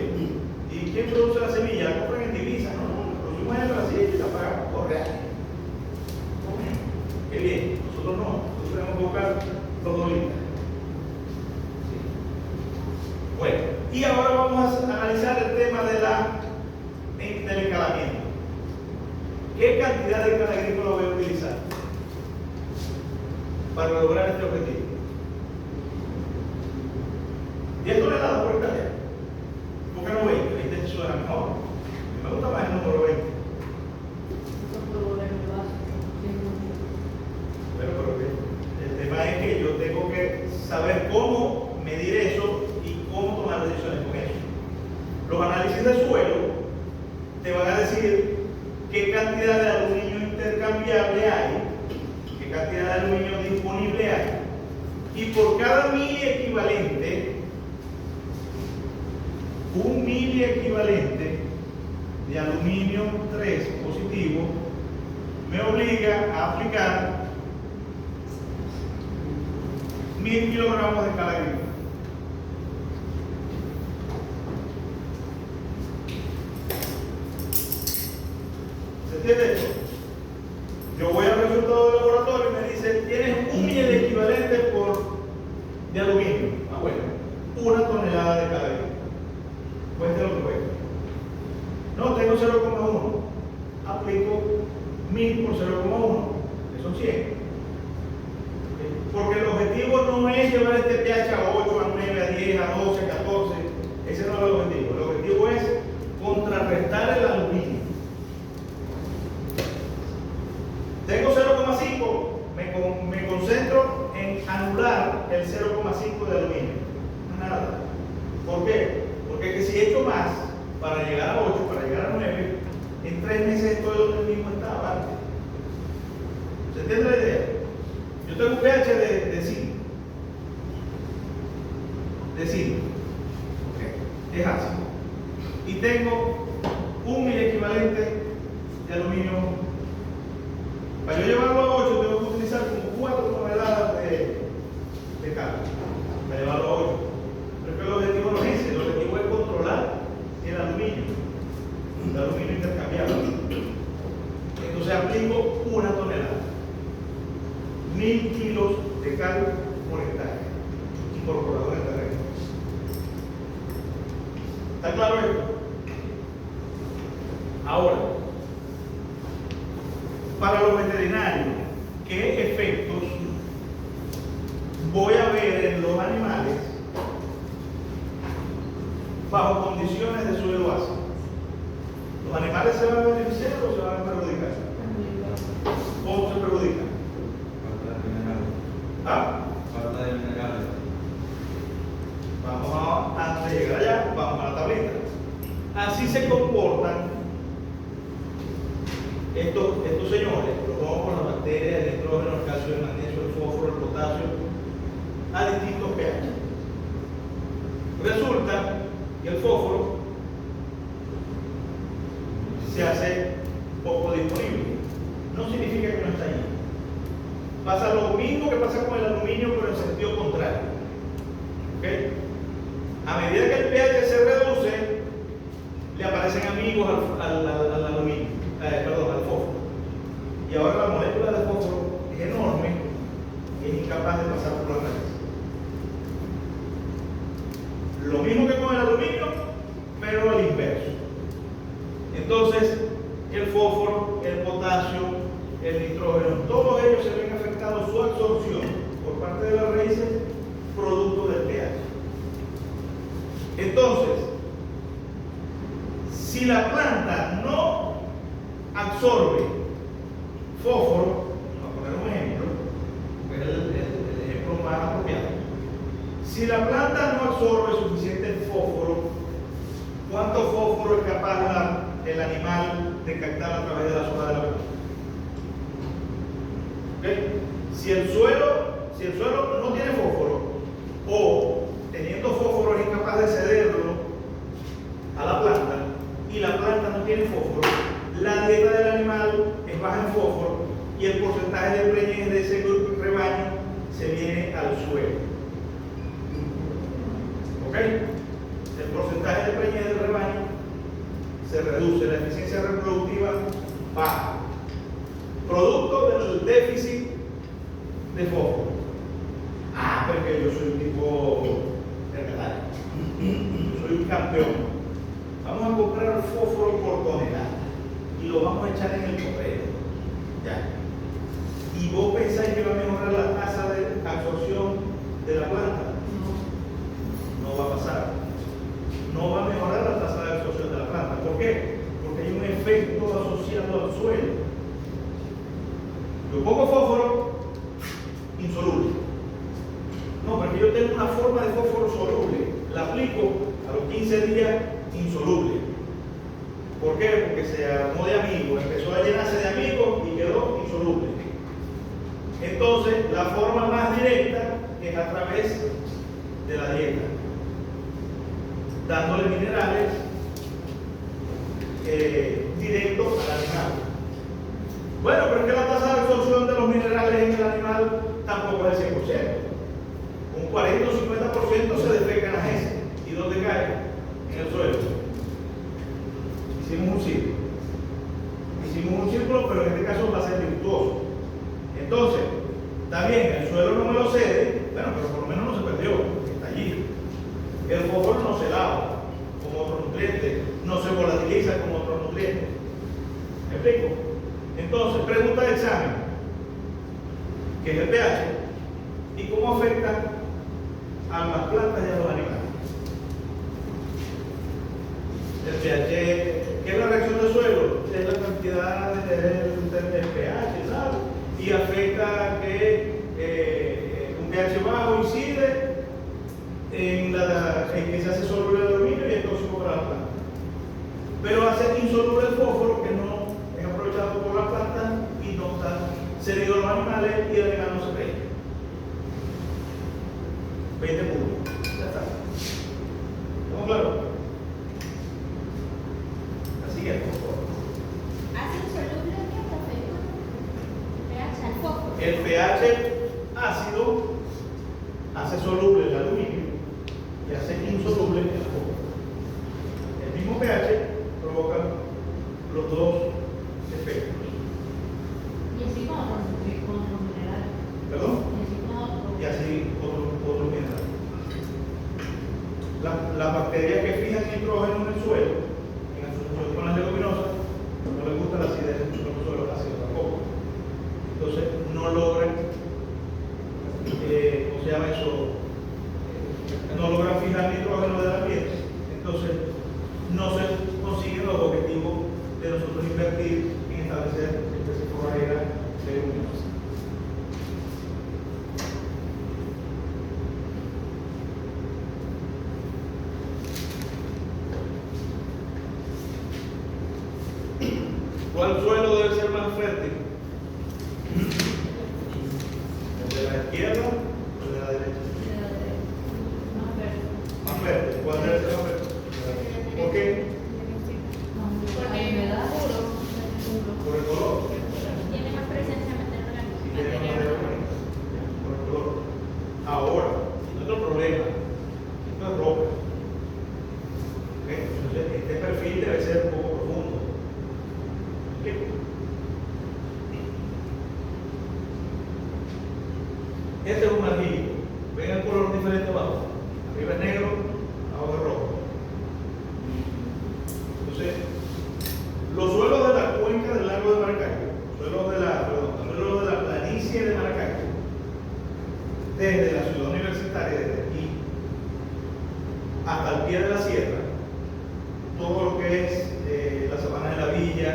¿Y quién produce la semilla? La compran en divisa. No, la producimos en Brasil y la pagamos por real. Qué bien. Nosotros no. Nosotros tenemos que buscar los dólares. Bueno, y ahora vamos a analizar el tema del encalamiento. ¿Qué cantidad de cal agrícola voy a utilizar para lograr este objetivo? 10 toneladas por hectárea. ¿Por qué no 20? 20 suena mejor. Me gusta más el número 20. Pero el tema es que yo tengo que saber cómo medir eso y cómo tomar decisiones con eso. Los análisis de suelo te van a decir qué cantidad de aluminio intercambiable hay, qué cantidad de aluminio disponible hay, y por cada mili equivalente, un mili equivalente de aluminio 3 positivo me obliga a aplicar 1000 kilogramos de cal agrícola. ¿Se entiende esto? Yo voy al resultado del laboratorio y me dice: tienes un millón de equivalentes de aluminio. Ah, bueno, 1 tonelada de cal agrícola. Cueste lo que cueste. No, tengo 0,1. Aplico 1000 por 0,1, que son 100. Porque el objetivo no es llevar este pH a 8, a 9, a 10, a 12, a 14. Ese no es el objetivo. El objetivo es contrarrestar el aluminio. Tengo 0,5, el 0,5 de aluminio. Nada. ¿Por qué? Porque que si echo más para llegar a 8, para llegar a 9, en 3 meses estoy donde mismo estaba antes. ¿Se entiende la idea? Yo tengo un pH de 5. De 5. Okay. Es ácido. Y tengo 1 miliequivalente de aluminio. Para yo llevarlo a 8 tengo que utilizar como 4 toneladas de carga. Para llevarlo a 8. Pero es que el objetivo no es ese, el objetivo es controlar el aluminio intercambiable. Entonces aplico 1 tonelada. 1000 kilos de cal por hectárea incorporado en el terreno. ¿Está claro esto? Ahora, para los veterinarios, ¿qué efectos voy a ver en los animales bajo condiciones de suelo ácido? ¿Los animales se van a beneficiar o se van a perjudicar? ¿Cómo se perjudican? Falta de minerales. ¿Ah? Falta de minerales. Antes de llegar allá, vamos a la tablita. Así se comportan estos señores, los hongos, las bacterias, el nitrógeno, el calcio, el magnesio, el fósforo, el potasio, a distintos pH. Resulta que el fósforo se hace poco disponible. No significa que no está allí. Pasa lo mismo que pasa con el aluminio, pero en sentido contrario. ¿Okay? A medida que el pH se reduce, le aparecen amigos al aluminio, al fósforo. Y ahora la molécula de fósforo es enorme y es incapaz de pasar por la raíz. Lo mismo que con el aluminio, pero al inverso. Entonces, el fósforo, el potasio, el nitrógeno, todos ellos se ven afectados su absorción por parte de las raíces, producto del pH. Entonces, si la planta no absorbe fósforo, vamos a poner un ejemplo, que es el ejemplo más apropiado. Si la planta no absorbe suficiente fósforo, ¿cuánto fósforo es capaz el animal de captar a través de la zona de la planta? ¿Okay? Si el suelo no tiene fósforo, o teniendo fósforo es incapaz de cederlo a la planta, y la planta no tiene fósforo, la dieta del animal es baja en fósforo y el porcentaje de preñez de ese rebaño se viene al suelo. ¿Ok? El porcentaje de preñez del rebaño se reduce, la eficiencia reproductiva baja, producto del déficit de fósforo. Porque yo soy un tipo regalario, soy un campeón. Vamos a comprar fósforo por tonelada y lo vamos a echar en el correo. ¿Ya? ¿Y vos pensáis que va a mejorar la tasa de absorción de la planta? No va a pasar. No va a mejorar la tasa de absorción de la planta. ¿Por qué? Porque hay un efecto asociado al suelo. Yo pongo fósforo insoluble. No, porque yo tengo una forma de fósforo soluble. La aplico a los 15 días insoluble. ¿Por qué? Porque se armó de amigos, empezó a llenarse de amigos y quedó insoluble. Entonces, la forma más directa es a través de la dieta, dándole minerales directos al animal. Bueno, pero es que la tasa de absorción de los minerales en el animal tampoco es el 100%. Un 40 o 50% se defeca en las heces. ¿Y dónde cae? En el suelo. Hicimos un círculo, pero en este caso va a ser virtuoso. Entonces, está bien, el suelo no me lo cede, bueno, pero por lo menos no se perdió, está allí. El fósforo no se lava como otros nutrientes, no se volatiliza como otros nutrientes. ¿Me explico? Entonces, pregunta de examen, ¿qué es el pH? ¿Y cómo afecta a las plantas y a los animales? El pH, ¿qué es la reacción del suelo? Es la cantidad del pH, ¿sabes? Y afecta que un pH bajo incide en que se hace soluble el aluminio y es tóxico para la planta. Pero hace insoluble el fósforo, que no es aprovechado por la planta y no está cedido a los animales y el animal no se pega. 20 puntos. Ya está. ¿Estamos claros? La siguiente, por favor. ¿Hace insoluble qué, profe? pH al fósforo. El pH ácido hace soluble el aluminio y hace insoluble el fósforo. El mismo pH provoca los dos efectos. Y así con otros minerales. ¿Perdón? Y así con otros. Y así otros minerales. Las bacterias que fijan nitrógeno en el suelo, en asociación con las leguminosas, no les gusta la acidez en los suelos ácidos tampoco. Entonces no logran, ¿cómo se llama eso? No logran fijar nitrógeno del ambiente. Entonces no se consiguen los objetivos de nosotros invertir en establecer especies forrajeras leguminosas. ¿Cuál suelo debe ser más fértil? ¿El de la izquierda o el de la derecha? Más verde. Más fértil. ¿Cuál debe ser más fértil? ¿Por qué? Porque Hay humedad. puro. Por el color. Tiene más presencia material Si tiene más orgánica. orgánica. Por el color. Ahora, otro problema. Esto es roca. ¿Ok? Entonces, este perfil debe ser un poco profundo. ¿Me explico? Este es un argillo. Ven el color diferente abajo. Arriba es negro, abajo es rojo. Entonces, los suelos de la cuenca del lago de Maracaibo, suelos de la planicie de Maracaibo, desde la ciudad universitaria, desde aquí hasta el pie de la sierra, todo lo que es la sabana de la villa,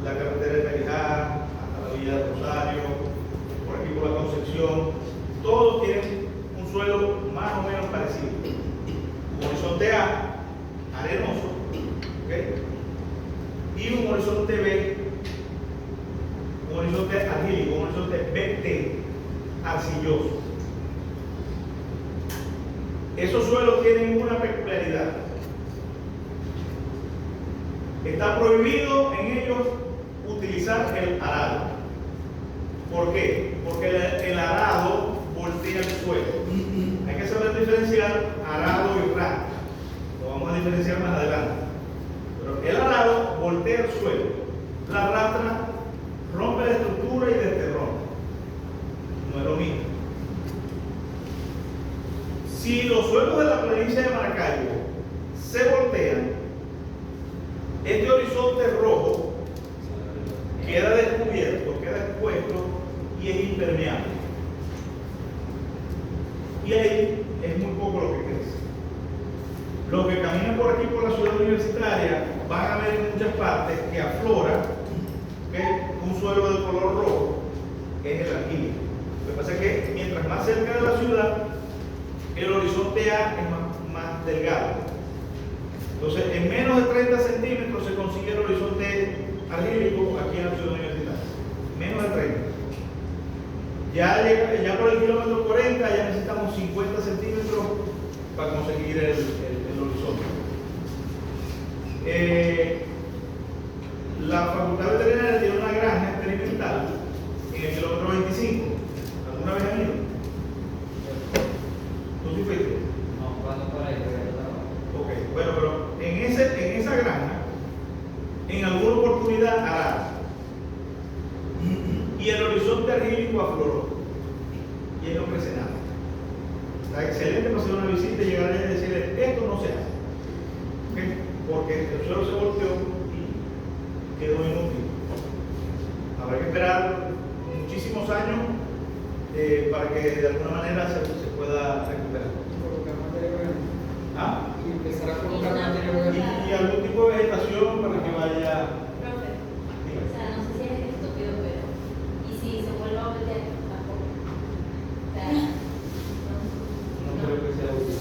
la carretera de Perijá, hasta la villa de Rosario, por aquí por la Concepción, todos tienen un suelo más o menos parecido. Un horizonte A, arenoso, ¿ok? Y un horizonte B, un horizonte argílico, un horizonte BT, arcilloso. Esos suelos tienen una peculiaridad. Está prohibido en ellos utilizar el arado. ¿Por qué? Porque el arado voltea el suelo. Hay que saber diferenciar arado y rastra. Lo vamos a diferenciar más adelante. Pero el arado voltea el suelo. La rastra rompe la estructura y desterrona. No es lo mismo. Si los suelos de la planicie de Maracaibo se voltean, este horizonte rojo queda descubierto, queda expuesto y es impermeable. Y ahí es muy poco lo que crece. Los que caminan por aquí por la ciudad universitaria van a ver en muchas partes que aflora, ¿okay?, un suelo de color rojo, que es el argillo. Lo que pasa es que mientras más cerca de la ciudad, el horizonte A es más delgado. Entonces, en menos de 30 centímetros se consigue el horizonte argílico aquí en la ciudad universitaria. Menos de 30. Ya por el kilómetro 40 ya necesitamos 50 centímetros para conseguir el horizonte. La Facultad Veterinaria tiene una granja experimental en el kilómetro 25. ¿Alguna vez han ido? ¿Tú sí fuiste? No, cuando por ahí, pero ya estaba. Ok, bueno, pero en esa granja, en alguna oportunidad hará. Y el horizonte argílico afloró. Y él no crece nada. Está excelente para hacer una visita y llegar allá y decirle, esto no se hace. ¿Okay? Porque el suelo se volteó y quedó inútil. Habrá que esperar muchísimos años para que de alguna manera se pueda recuperar. Colocar materia orgánica. ¿Ah? Y empezar a colocar materia orgánica. Y algún tipo de vegetación para que vaya. Profe, o sea, no sé si es estúpido, pero ¿y si se vuelve a meter tampoco? O sea, No creo que sea útil.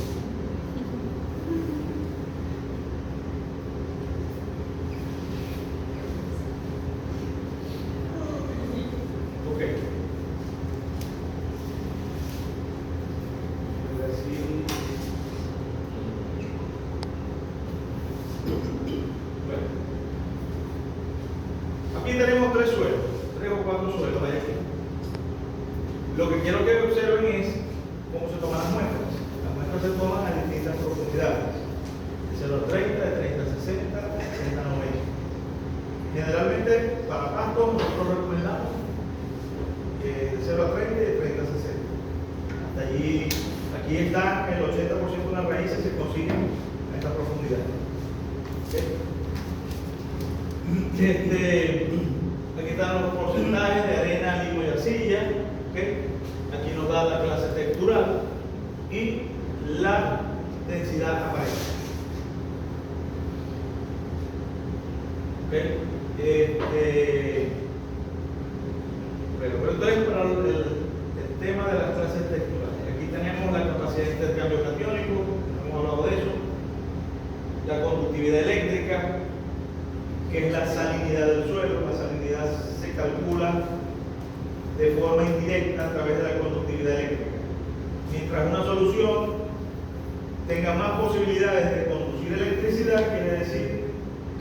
Lo que quiero que observen es cómo se toman las muestras. Las muestras se toman a distintas profundidades. De 0 a 30, de 30 a 60, de 60 a 90. Generalmente, para pastos, nosotros recomendamos de 0 a 30 y de 30 a 60. Hasta allí, aquí está el 80% de las raíces se consiguen a esta profundidad. ¿Okay? Aquí están los porcentajes de arena, limo y arcilla. ¿Okay? Aquí nos da la clase textural y la densidad aparente. ¿Okay? Pero esto es para el tema de las clases texturales. Aquí tenemos la capacidad de intercambio catiónico, hemos hablado de eso, la conductividad eléctrica, que es la salinidad del suelo. La salinidad se calcula de forma indirecta a través de la conductividad eléctrica. Mientras una solución tenga más posibilidades de conducir electricidad, quiere decir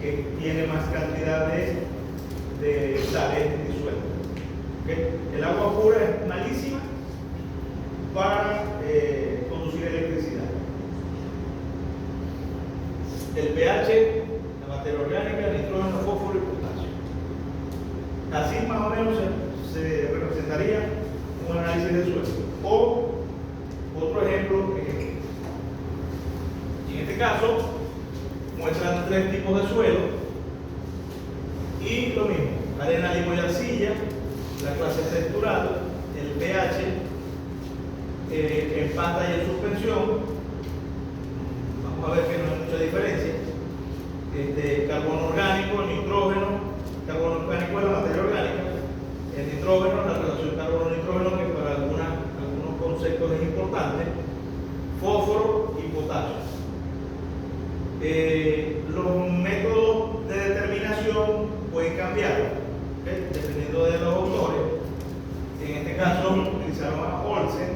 que tiene más cantidad de sales disueltas. ¿Okay? El agua pura es malísima para conducir electricidad. El pH, la materia orgánica, el nitrógeno, fósforo y potasio. Así más o menos se representaría un análisis de suelo. O otro ejemplo, en este caso muestran 3 tipos de suelo y lo mismo: arena, limo y arcilla, la clase textural, el pH, en pasta y en suspensión. Vamos a ver que no hay mucha diferencia. Carbono orgánico, nitrógeno. Carbono orgánico es la materia orgánica. El nitrógeno, la relación carbono-nitrógeno, que para algunos conceptos es importante. Fósforo y potasio. Los métodos de determinación pueden cambiar, ¿okay? Dependiendo de los autores. En este caso utilizaron a Olsen,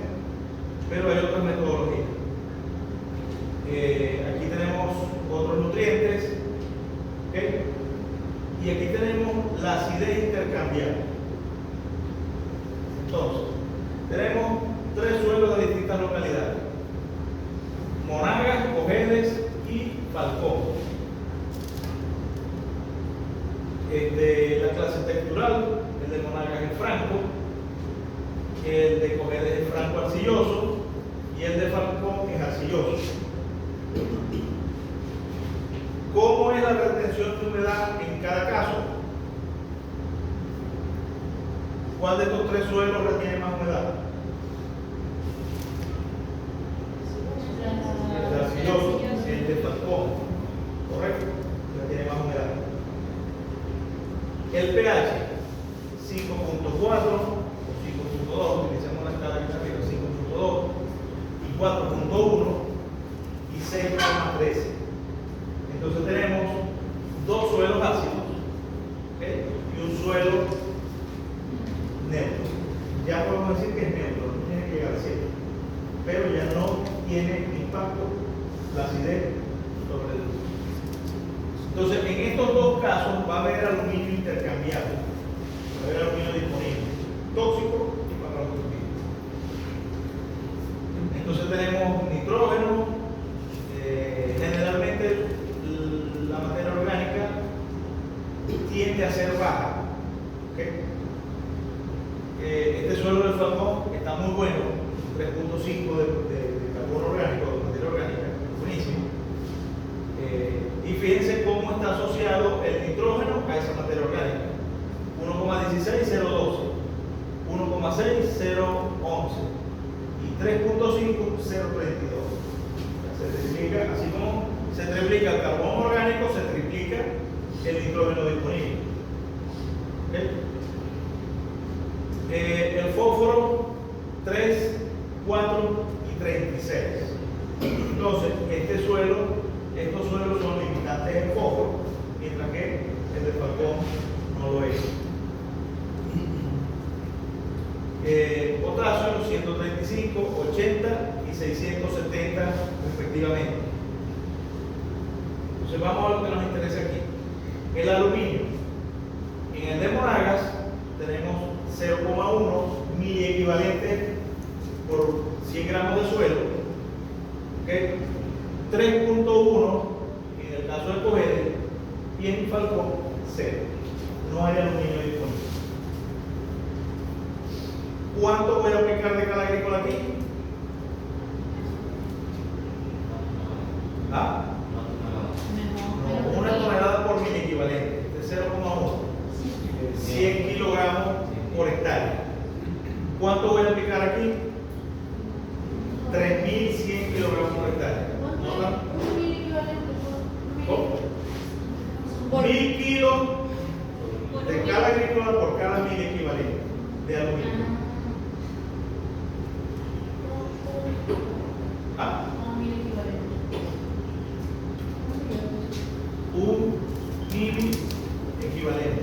pero hay otras metodologías. Aquí tenemos otros nutrientes, ¿okay? Y aquí tenemos la acidez intercambiable. Entonces, tenemos 3 suelos de distintas localidades: Monagas, Cojedes y Falcón. La clase textural, el de Monagas es franco, el de Cojedes es franco arcilloso y el de Falcón es arcilloso. ¿Cómo es la retención de humedad en cada caso? ¿Cuál de estos 3 suelos retiene más humedad? El arcilloso, el de Falcón, ¿correcto? Retiene más humedad. El pH 5.4 o 5.2, utilizamos la escala que está arriba, 5.2 y 4.1 y 6.13. Entonces tenemos 2 suelos ácidos, ¿okay? Y un suelo neutro. Ya podemos decir que es neutro, no tiene que llegar a 7, pero ya no tiene impacto la acidez sobre el uso. Entonces, en estos 2 casos va a haber aluminio intercambiable, va a haber aluminio disponible, tóxico y paradoxístico. Entonces tenemos nitrógeno. Generalmente la materia orgánica tiende a ser baja. ¿Okay? Este suelo del Falcón está muy bueno, 3.5 de carbono orgánico, de materia orgánica, buenísimo. Y fíjense cómo está asociado el nitrógeno a esa materia orgánica: 1,16, 0,12, 1,6, 0,11 y 3,5, 0,32. Se triplica, así como se triplica el carbono orgánico, se triplica el nitrógeno disponible. ¿Okay? El fósforo 3, 4 y 36. Entonces, estos suelos son limitantes en fósforo, mientras que el de Falcón no lo es. Potasio 135, 80 y 670 respectivamente. Entonces vamos a lo que nos interesa aquí. El aluminio. En el de Monagas tenemos 0,1 miliequivalente equivalente por 100 gramos de suelo, ¿ok? 3.1 en el caso de Cogede, y en Falcón 0. No hay aluminio disponible. ¿Cuánto voy a aplicar de cal agrícola aquí? ¿Ah? No, 1 tonelada por mil equivalente, de 0,1. 100 kilogramos por hectárea. ¿Cuánto voy a aplicar aquí? 3.100 kilogramos por hectárea. ¿No tan? Un mil equivalente ¿Cómo? 1000 kilos de cal agrícola por cada 1000 equivalente de aluminio. ¿Ah? Un mil equivalente. Un mil equivalente.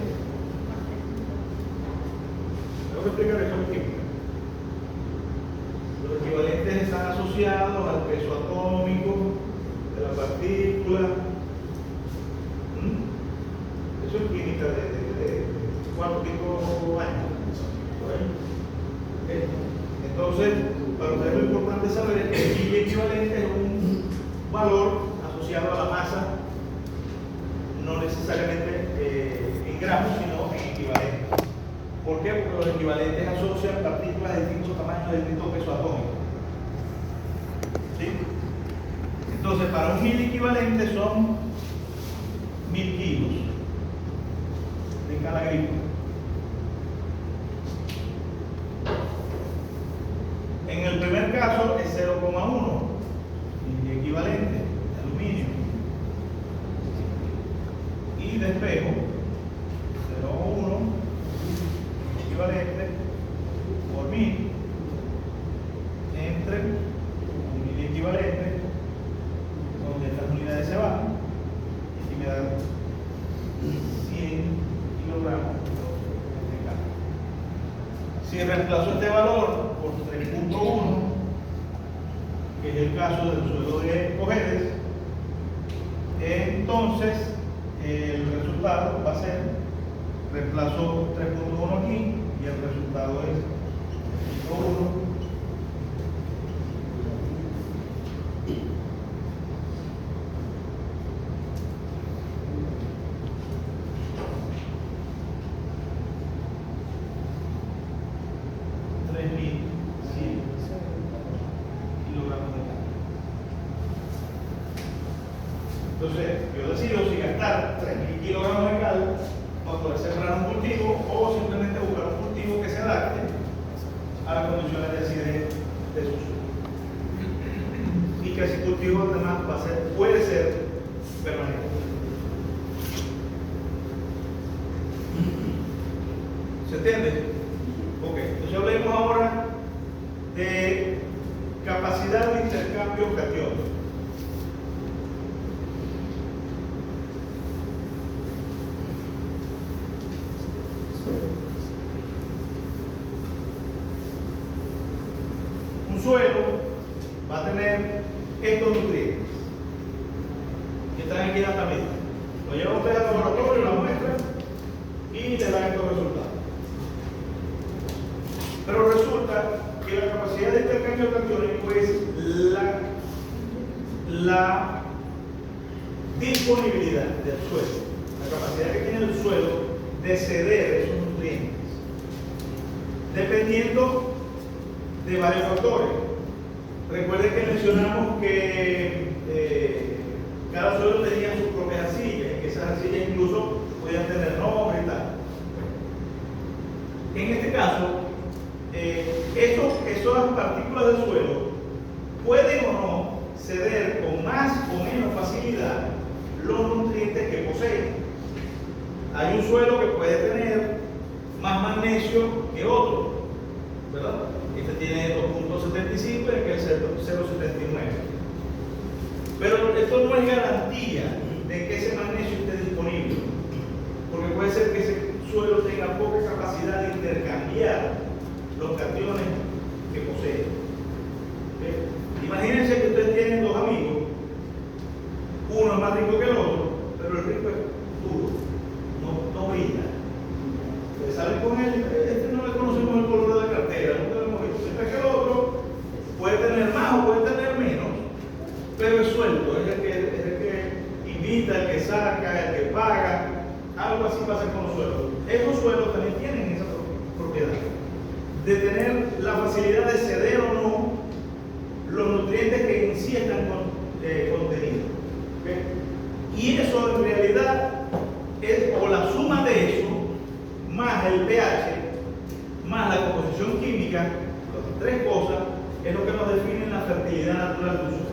Tengo que explicar eso en química. Los equivalentes están asociados al peso atómico de la partícula. Eso es química de cuarto quinto año. Entonces, para ustedes lo importante saber es que el mil equivalente es un valor asociado a la masa, no necesariamente en gramos, sino en equivalentes. ¿Por qué? Porque los equivalentes asocian partículas de distintos tamaños, de distintos pesos atómicos. ¿Sí? Entonces, para un mil equivalente son 1000 kilos de cal agrícola. En el primer caso es 0,1 mil equivalente de aluminio. Y de espejo, 0,1 equivalente por 1000 entre 1000 equivalente, donde estas unidades se van, y me dan 100 kilogramos de cal. Si reemplazo este valor por 3.1, que es el caso del suelo de Cojedes, entonces el resultado va a ser, reemplazo 3.1 aquí y el resultado es 1. Entonces, yo decido si gastar 3.000 kilogramos de cal para poder sembrar un cultivo o simplemente buscar un cultivo que se adapte a las condiciones de acidez de su suelo. Y que ese cultivo además puede ser permanente. ¿Se entiende? Ok, entonces hablemos ahora de capacidad de intercambio catiónico. Un suelo va a tener estos nutrientes que están aquí en la tablita. Lo lleva usted al laboratorio, la muestra y le dan estos resultados. Pero resulta que la capacidad de intercambio catiónico es la disponibilidad del suelo, la capacidad que tiene el suelo de ceder esos nutrientes, dependiendo de varios factores. Recuerden que mencionamos que cada suelo tenía sus propias arcillas, y que esas arcillas incluso podían tener nombre y tal. En este caso, esas partículas del suelo pueden o no ceder con más o menos facilidad los nutrientes que poseen. Hay un suelo que puede tener más magnesio que otro, ¿verdad? Este tiene 2.75 y que es 0.79. Pero esto no es garantía de que ese magnesio esté disponible, porque puede ser que ese suelo tenga poca capacidad de intercambiar los cationes que posee. ¿Okay? Imagínense que ustedes tienen dos amigos, uno es más rico que el otro, pero el rico es duro, no brilla. Ustedes salen con él, este no le conocemos el color de la cartera, nunca lo hemos pasa con los suelos. Esos suelos también tienen esa propiedad de tener la facilidad de ceder o no los nutrientes que en sí están contenidos. ¿Okay? Y eso en realidad es o la suma de eso, más el pH, más la composición química, las tres cosas, es lo que nos define la fertilidad natural de un suelo.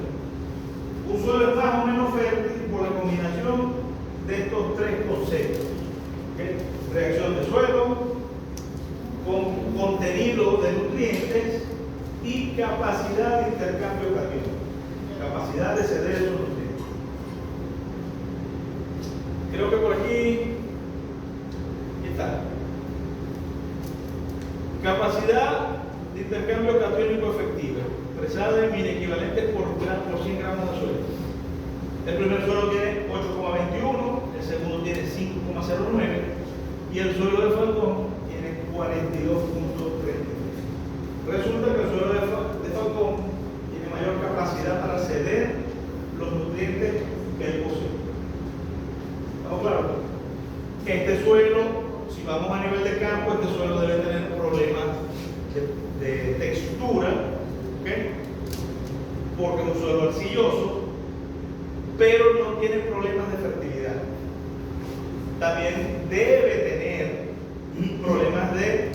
Un suelo es más o menos fértil por la combinación de estos tres conceptos. ¿Okay? Reacción de suelo, con contenido de nutrientes y capacidad de intercambio catiónico, capacidad de ceder esos nutrientes. Creo que por aquí está. Capacidad de intercambio catiónico efectiva, expresada en mil equivalentes por 100 gramos de suelo. El primer suelo tiene 8,21, el segundo tiene 5,09 y el suelo de Falcón tiene 42,33. Resulta que el suelo de Falcón tiene mayor capacidad para ceder los nutrientes que él posee. ¿Estamos claros? Este suelo, si vamos a nivel de campo, este suelo debe tener problemas de textura, ¿okay? Porque es un suelo arcilloso, pero no tiene problemas de fertilidad. También debe tener problemas de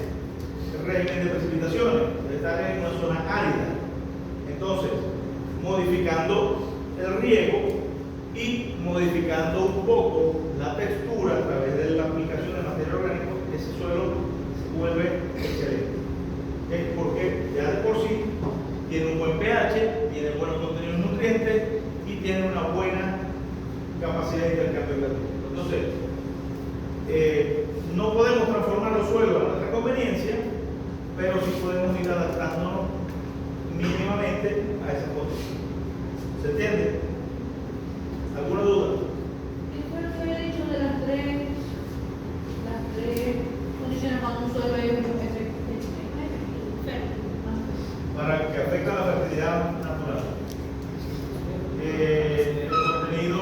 régimen de precipitaciones, debe estar en una zona árida. Entonces, modificando el riego y modificando un poco la textura a través de la aplicación de materia orgánica, ese suelo se vuelve excelente. ¿Okay? Porque ya de por sí tiene un buen pH, tiene buenos contenidos nutrientes y tiene una buena capacidad de intercambio catiónico. Entonces, no podemos transformar los suelos a nuestra conveniencia, pero sí podemos ir adaptándonos mínimamente a esa condición. ¿Se entiende? ¿Alguna duda? ¿Qué fue lo que había dicho de las tres condiciones cuando un suelo es Para que afecte a la fertilidad natural. El contenido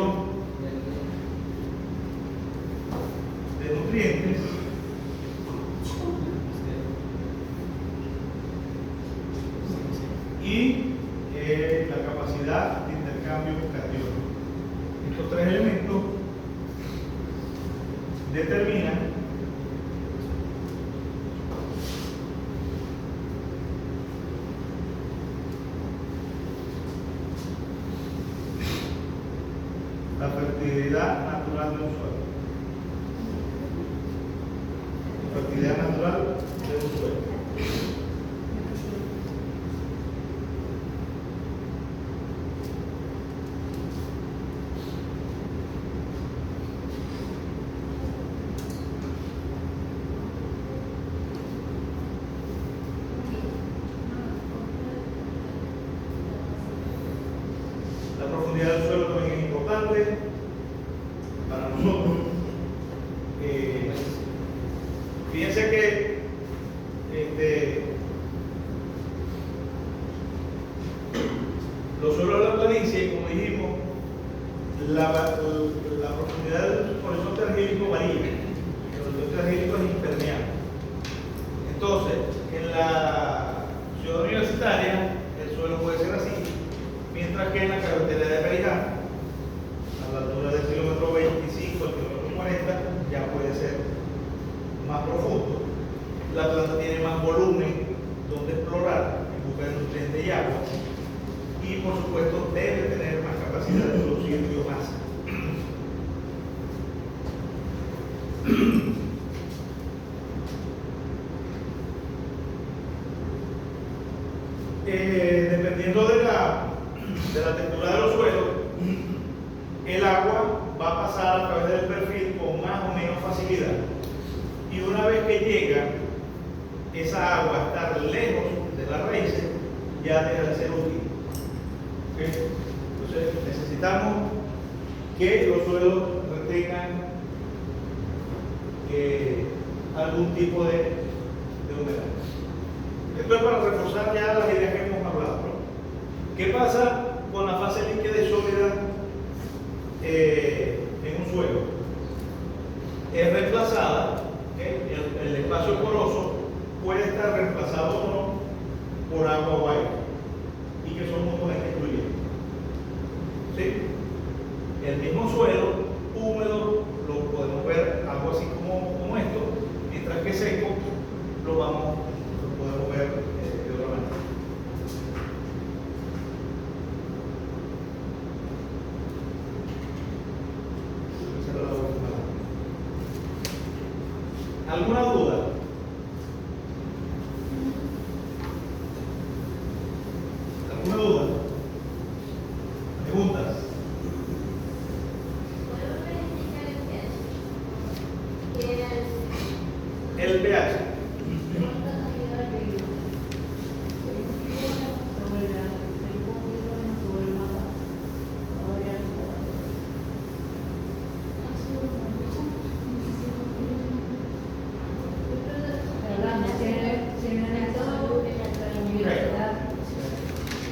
de nutrientes y la capacidad de intercambio catiónico. Estos tres elementos determinan la fertilidad natural de un suelo. La fertilidad natural de un suelo. La profundidad del suelo también es importante para nosotros. Fíjense que los suelos de la planicie, como dijimos, la profundidad del horizonte argílico varía. El horizonte argílico es impermeable. Entonces, en la ciudad universitaria, el suelo puede ser así, mientras que en la carretera de Perijá, a la altura del kilómetro 25 al kilómetro 40, ya puede ser más profundo. La planta tiene más volumen donde explorar en busca de nutrientes y agua, y por supuesto debe tener más capacidad de producir biomasa. Dependiendo de la textura de los suelos, el agua va a pasar a través del perfil con más o menos facilidad. Y una vez que llega esa agua a estar lejos de las raíces, ya deja de ser útil. ¿Okay? Entonces necesitamos que los suelos retengan algún tipo de humedad. Esto es para reforzar ya las ideas que hemos hablado, ¿no? ¿Qué pasa con la fase líquida y sólida en un suelo? es reemplazada, el espacio poroso puede estar reemplazado o no por agua o aire, y que son mutuamente excluyentes. ¿Sí? El mismo suelo húmedo lo podemos ver algo así como esto, mientras que seco lo podemos ver de otra manera. ¿Alguna duda? ¿Alguna duda? ¿Preguntas? ¿Podemos verificar el pH? ¿Qué es? El pH.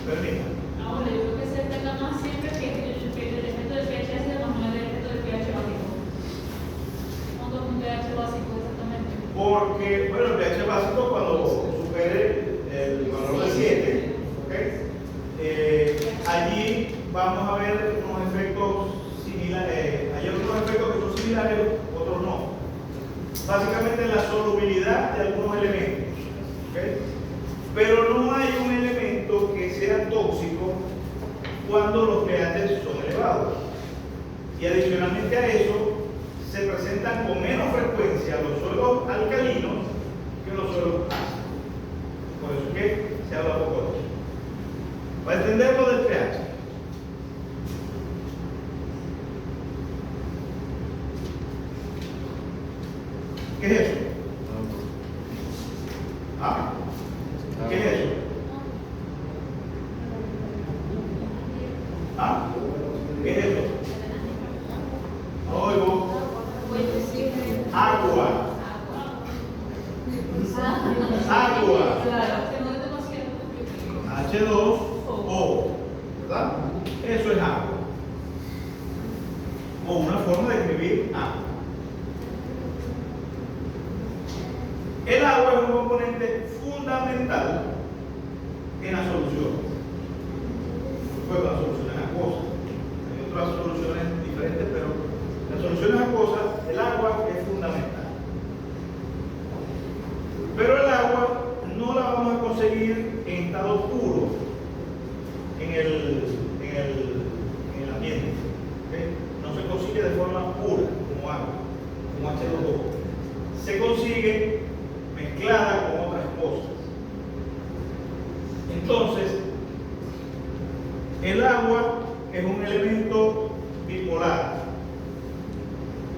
Permita. Ahora, yo creo que se destaca más siempre que el elemento del pH ácido más no el elemento del pH básico. ¿Cuánto es un pH básico exactamente? Porque, bueno, el pH básico cuando supere el valor de 7, ¿ok? Allí vamos a ver unos efectos similares, hay algunos efectos que son similares, otros no. Básicamente la solubilidad de algunos elementos, ¿ok? Pero no hay un elemento que sea tóxico cuando los pH son elevados. Y adicionalmente a eso, se presentan con menos frecuencia los suelos alcalinos que los suelos ácidos. Por eso es que se habla poco de eso. Para entender lo del pH, ¿qué es eso? ¿Ah? ¿Qué es eso? ¿Ah? ¿Qué es eso? No oigo. Agua. Agua. H2O. ¿Verdad? Eso es agua. O una forma de escribir agua. El agua es un componente fundamental en las soluciones. Pues las soluciones acuosas. Hay otras soluciones diferentes, pero las soluciones acuosas, el agua es fundamental. Pero el agua no la vamos a conseguir en estado puro en el ambiente. ¿Okay? No se consigue de forma pura como agua, como H2O. Se consigue mezclada con otras cosas. Entonces, el agua es un elemento bipolar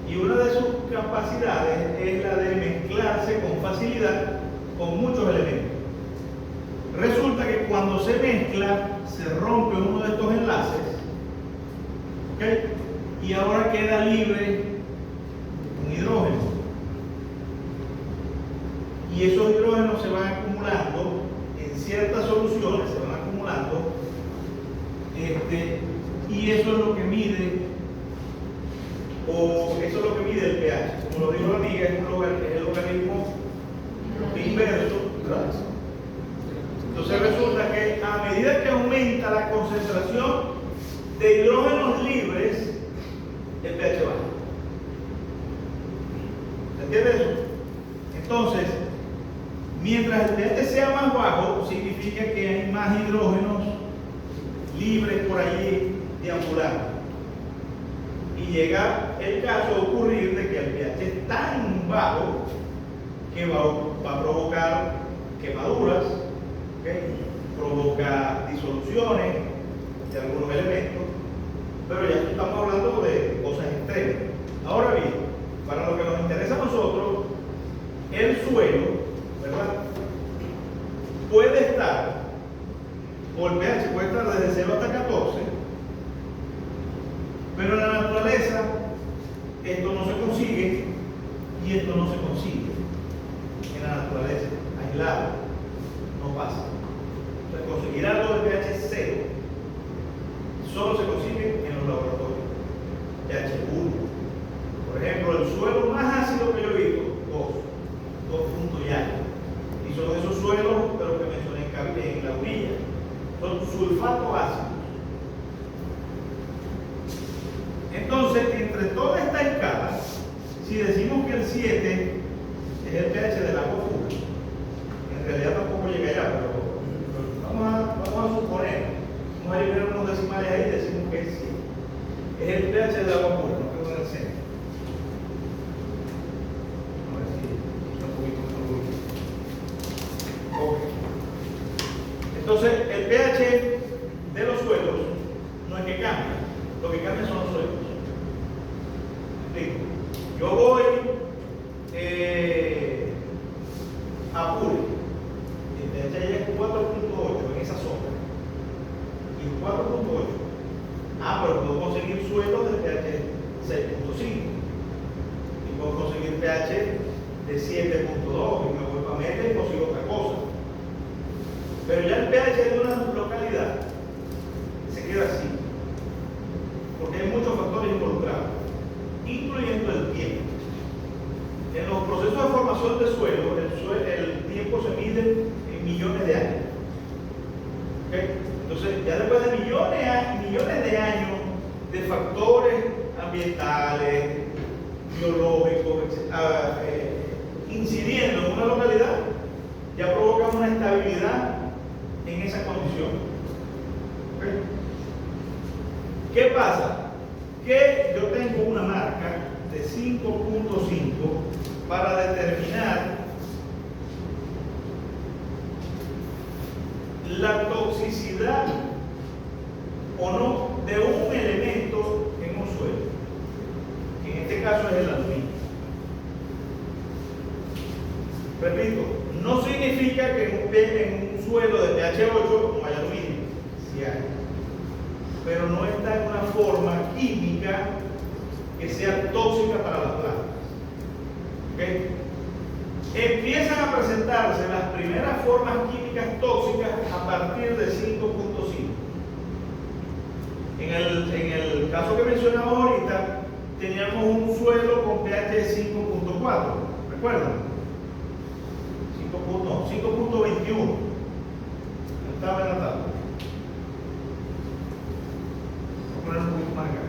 y una de sus capacidades es la de mezclarse con facilidad con muchos elementos. Resulta que cuando se mezcla, se rompe uno de estos enlaces, ¿okay? Y ahora queda libre un hidrógeno. Y esos hidrógenos se van acumulando en ciertas soluciones, se van acumulando, y eso es lo que mide, el pH. Como lo dijo la amiga, es el logaritmo inverso, ¿verdad? Entonces resulta que a medida que aumenta la concentración de hidrógenos libres, el pH baja. ¿Se entiende eso? Entonces, mientras el pH sea más bajo, significa que hay más hidrógenos libres por allí deambulando. Y llega el caso de ocurrir de que el pH es tan bajo que va a provocar quemaduras, ¿okay? Provoca disoluciones de algunos elementos, pero ya estamos hablando de cosas extremas. Ahora bien, para lo que nos interesa a nosotros, el suelo, ¿verdad? Puede estar, o el pH puede estar desde 0 hasta 14, pero en la naturaleza esto no se consigue y esto no se consigue. En la naturaleza, aislado, no pasa. O sea, conseguir algo de pH 0 solo se consigue en los laboratorios. pH 1, por ejemplo. ejemplo, el suelo más ácido que yo he visto, 2 puntos y algo. Y son esos suelos de los que mencioné en la orilla. Son sulfato ácido. Entonces, entre toda esta escala, si decimos que el 7 es el pH del agua pura, en realidad tampoco llega allá, pero vamos a suponer, vamos a eliminar unos decimales ahí y decimos que es 7. Es el pH del agua pura, no quedó en el centro. A ver si está un poquito mejor. Ok. Entonces, el pH de los suelos no es que cambie, lo que cambia son los suelos. ¿Me explico? Yo voy a Apure, el pH es 4.8 en esa zona, y 4.8. Pero puedo conseguir suelos de pH 6.5 y puedo conseguir pH de 7.2 y me vuelvo a meter y consigo otra cosa. Pero ya el pH de una localidad se queda así, porque hay muchos factores involucrados, incluyendo el tiempo. En los procesos de formación de suelo, el tiempo se mide en millones de años. ¿Okay? Entonces, ya después de millones de años de factores ambientales, biológicos, incidiendo en una localidad, ya provocamos una estabilidad en esa condición. ¿Okay? ¿Qué pasa? Que yo tengo una marca de 5.5 para determinar la toxicidad o no de un elemento en un suelo, que en este caso es el aluminio. Repito, no significa que en un suelo de pH 8 no haya aluminio, sí hay, pero no está en una forma química que sea tóxica para las plantas. ¿Okay? Empiezan a presentarse las primeras formas químicas tóxicas a partir de 5.5. En el caso que mencionamos ahorita, teníamos un suelo con pH 5.4, ¿recuerdan? 5.21. Estaba en la tabla. Voy a poner un poquito más acá.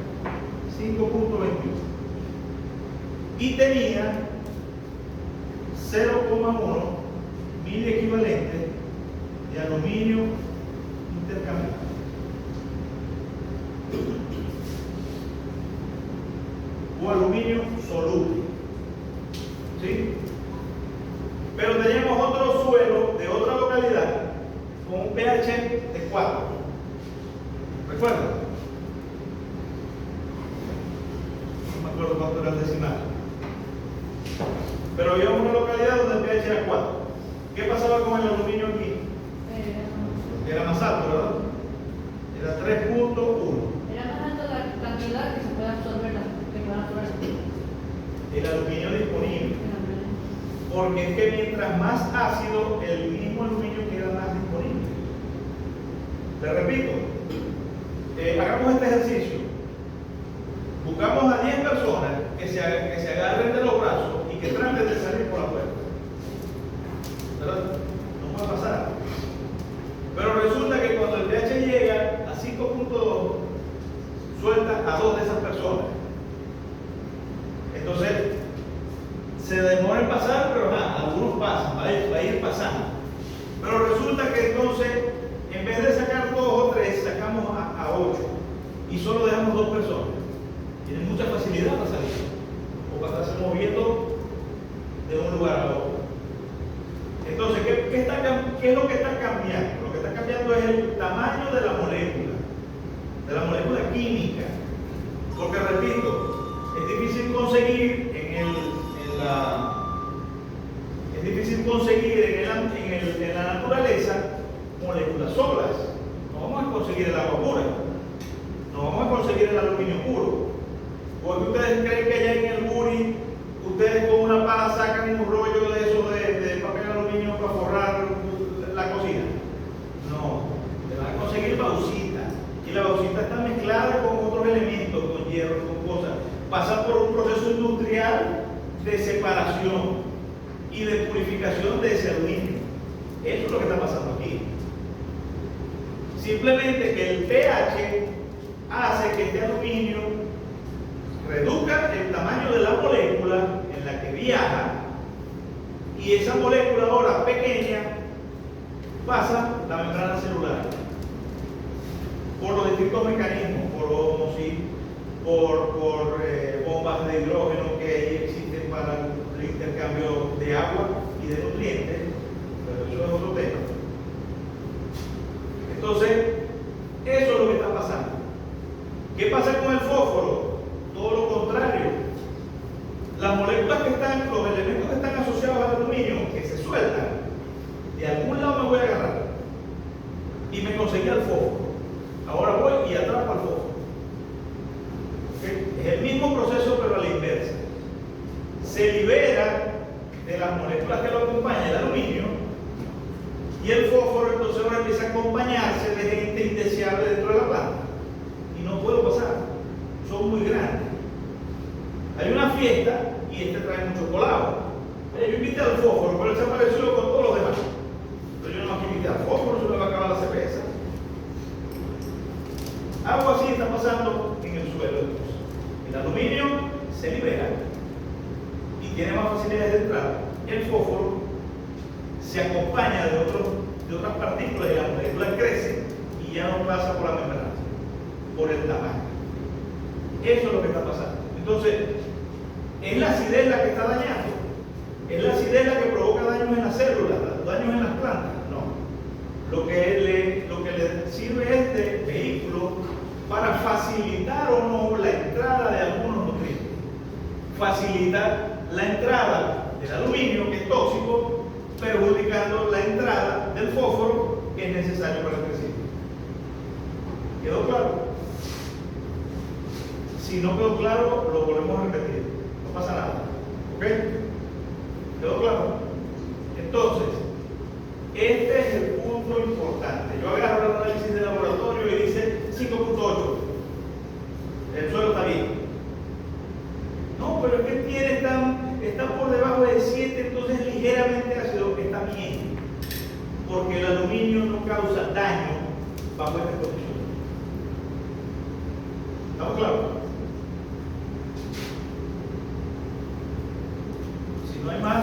5.21. Y tenía 0,1 mil equivalentes de aluminio intercambiado. O aluminio soluble. ¿Sí? Pero teníamos otro suelo de otra localidad con un pH de 4. ¿Recuerdan? No me acuerdo cuánto era el decimal. Pero había una localidad donde el pH era 4. ¿Qué pasaba con el aluminio aquí? Era más alto, ¿verdad? Era 3.1. Era más alto la cantidad que se puede absorber, que van a absorber. El aluminio disponible. Porque es que mientras más ácido, el mismo aluminio queda más disponible. Te repito, hagamos este ejercicio. Buscamos a 10 personas que se agarren de los brazos y que traten de salir por la puerta. ¿Verdad? No puede pasar. Pero resulta que cuando el pH llega a 5.2, suelta a 2 de esas personas. Entonces, se demora en pasar, pero algunos pasan, va a ir pasando. Pero resulta que entonces, en vez de sacar 2 o 3, sacamos a 8 y solo dejamos 2 personas. Tienen mucha facilidad para salir o para estarse moviendo de un lugar a otro. Entonces, ¿qué es lo que está cambiando? Lo que está cambiando es el tamaño de la molécula química. Porque, repito, es difícil conseguir en la naturaleza moléculas solas. No vamos a conseguir el agua pura, no vamos a conseguir el aluminio puro. Porque ustedes creen que allá en el Buri, ustedes con una pala sacan un rollo de eso de papel aluminio para forrar la cocina. No, te van a conseguir bauxita. Y la bauxita está mezclada con otros elementos, con hierro, con cosas. pasa por un proceso industrial de separación y de purificación de ese aluminio. Eso es lo que está pasando aquí. Simplemente que el pH hace que este aluminio reduzca el tamaño de la molécula en la que viaja, y esa molécula ahora pequeña pasa la membrana celular por los distintos mecanismos, por ósmosis, por bombas de hidrógeno que ahí existen para el intercambio de agua y de nutrientes, pero eso es otro tema. Entonces, eso es lo que está pasando. ¿Qué pasa con el fósforo? Todo lo contrario. Las moléculas que están, los elementos que están asociados al aluminio, que se sueltan, de algún lado me voy a agarrar y me conseguí el fósforo. Ahora voy y atrapo al fósforo. ¿Okay? Es el mismo proceso, pero a la inversa. Se libera de las moléculas que lo acompañan, el aluminio, y el fósforo entonces ahora empieza a acompañarse de gente indeseable dentro de la planta. Y no puedo pasar, son muy grandes. Hay una fiesta y este trae mucho colado. Yo invité al fósforo, pero él se apareció con todos los demás. Pero yo no más que invité al fósforo, se me va a acabar la cerveza. Algo así está pasando en el suelo. El aluminio se libera y tiene más facilidades de entrada. El fósforo se acompaña de otras partículas y la molécula crece y ya no pasa por la membrana, por el tamaño. Eso es lo que está pasando. Entonces, ¿es la acidez la que está dañando? ¿Es la acidez la que provoca daños en las células, daños en las plantas? No. Lo que le sirve es de vehículo para facilitar o no la entrada de algunos nutrientes. Facilitar la entrada del aluminio, que es tóxico, perjudicando la entrada del fósforo, que es necesario para el crecimiento. ¿Quedó claro? Si no quedó claro, lo volvemos a repetir. No pasa nada. ¿Ok? ¿Quedó claro? Entonces, este es el punto importante. Yo agarro el análisis de laboratorio y dice 5.8. El suelo está bien. No, pero es que está por debajo de 7, entonces es ligeramente ácido, que está bien. Porque el aluminio no causa daño bajo esta condición. ¿Estamos claros? Si no hay más,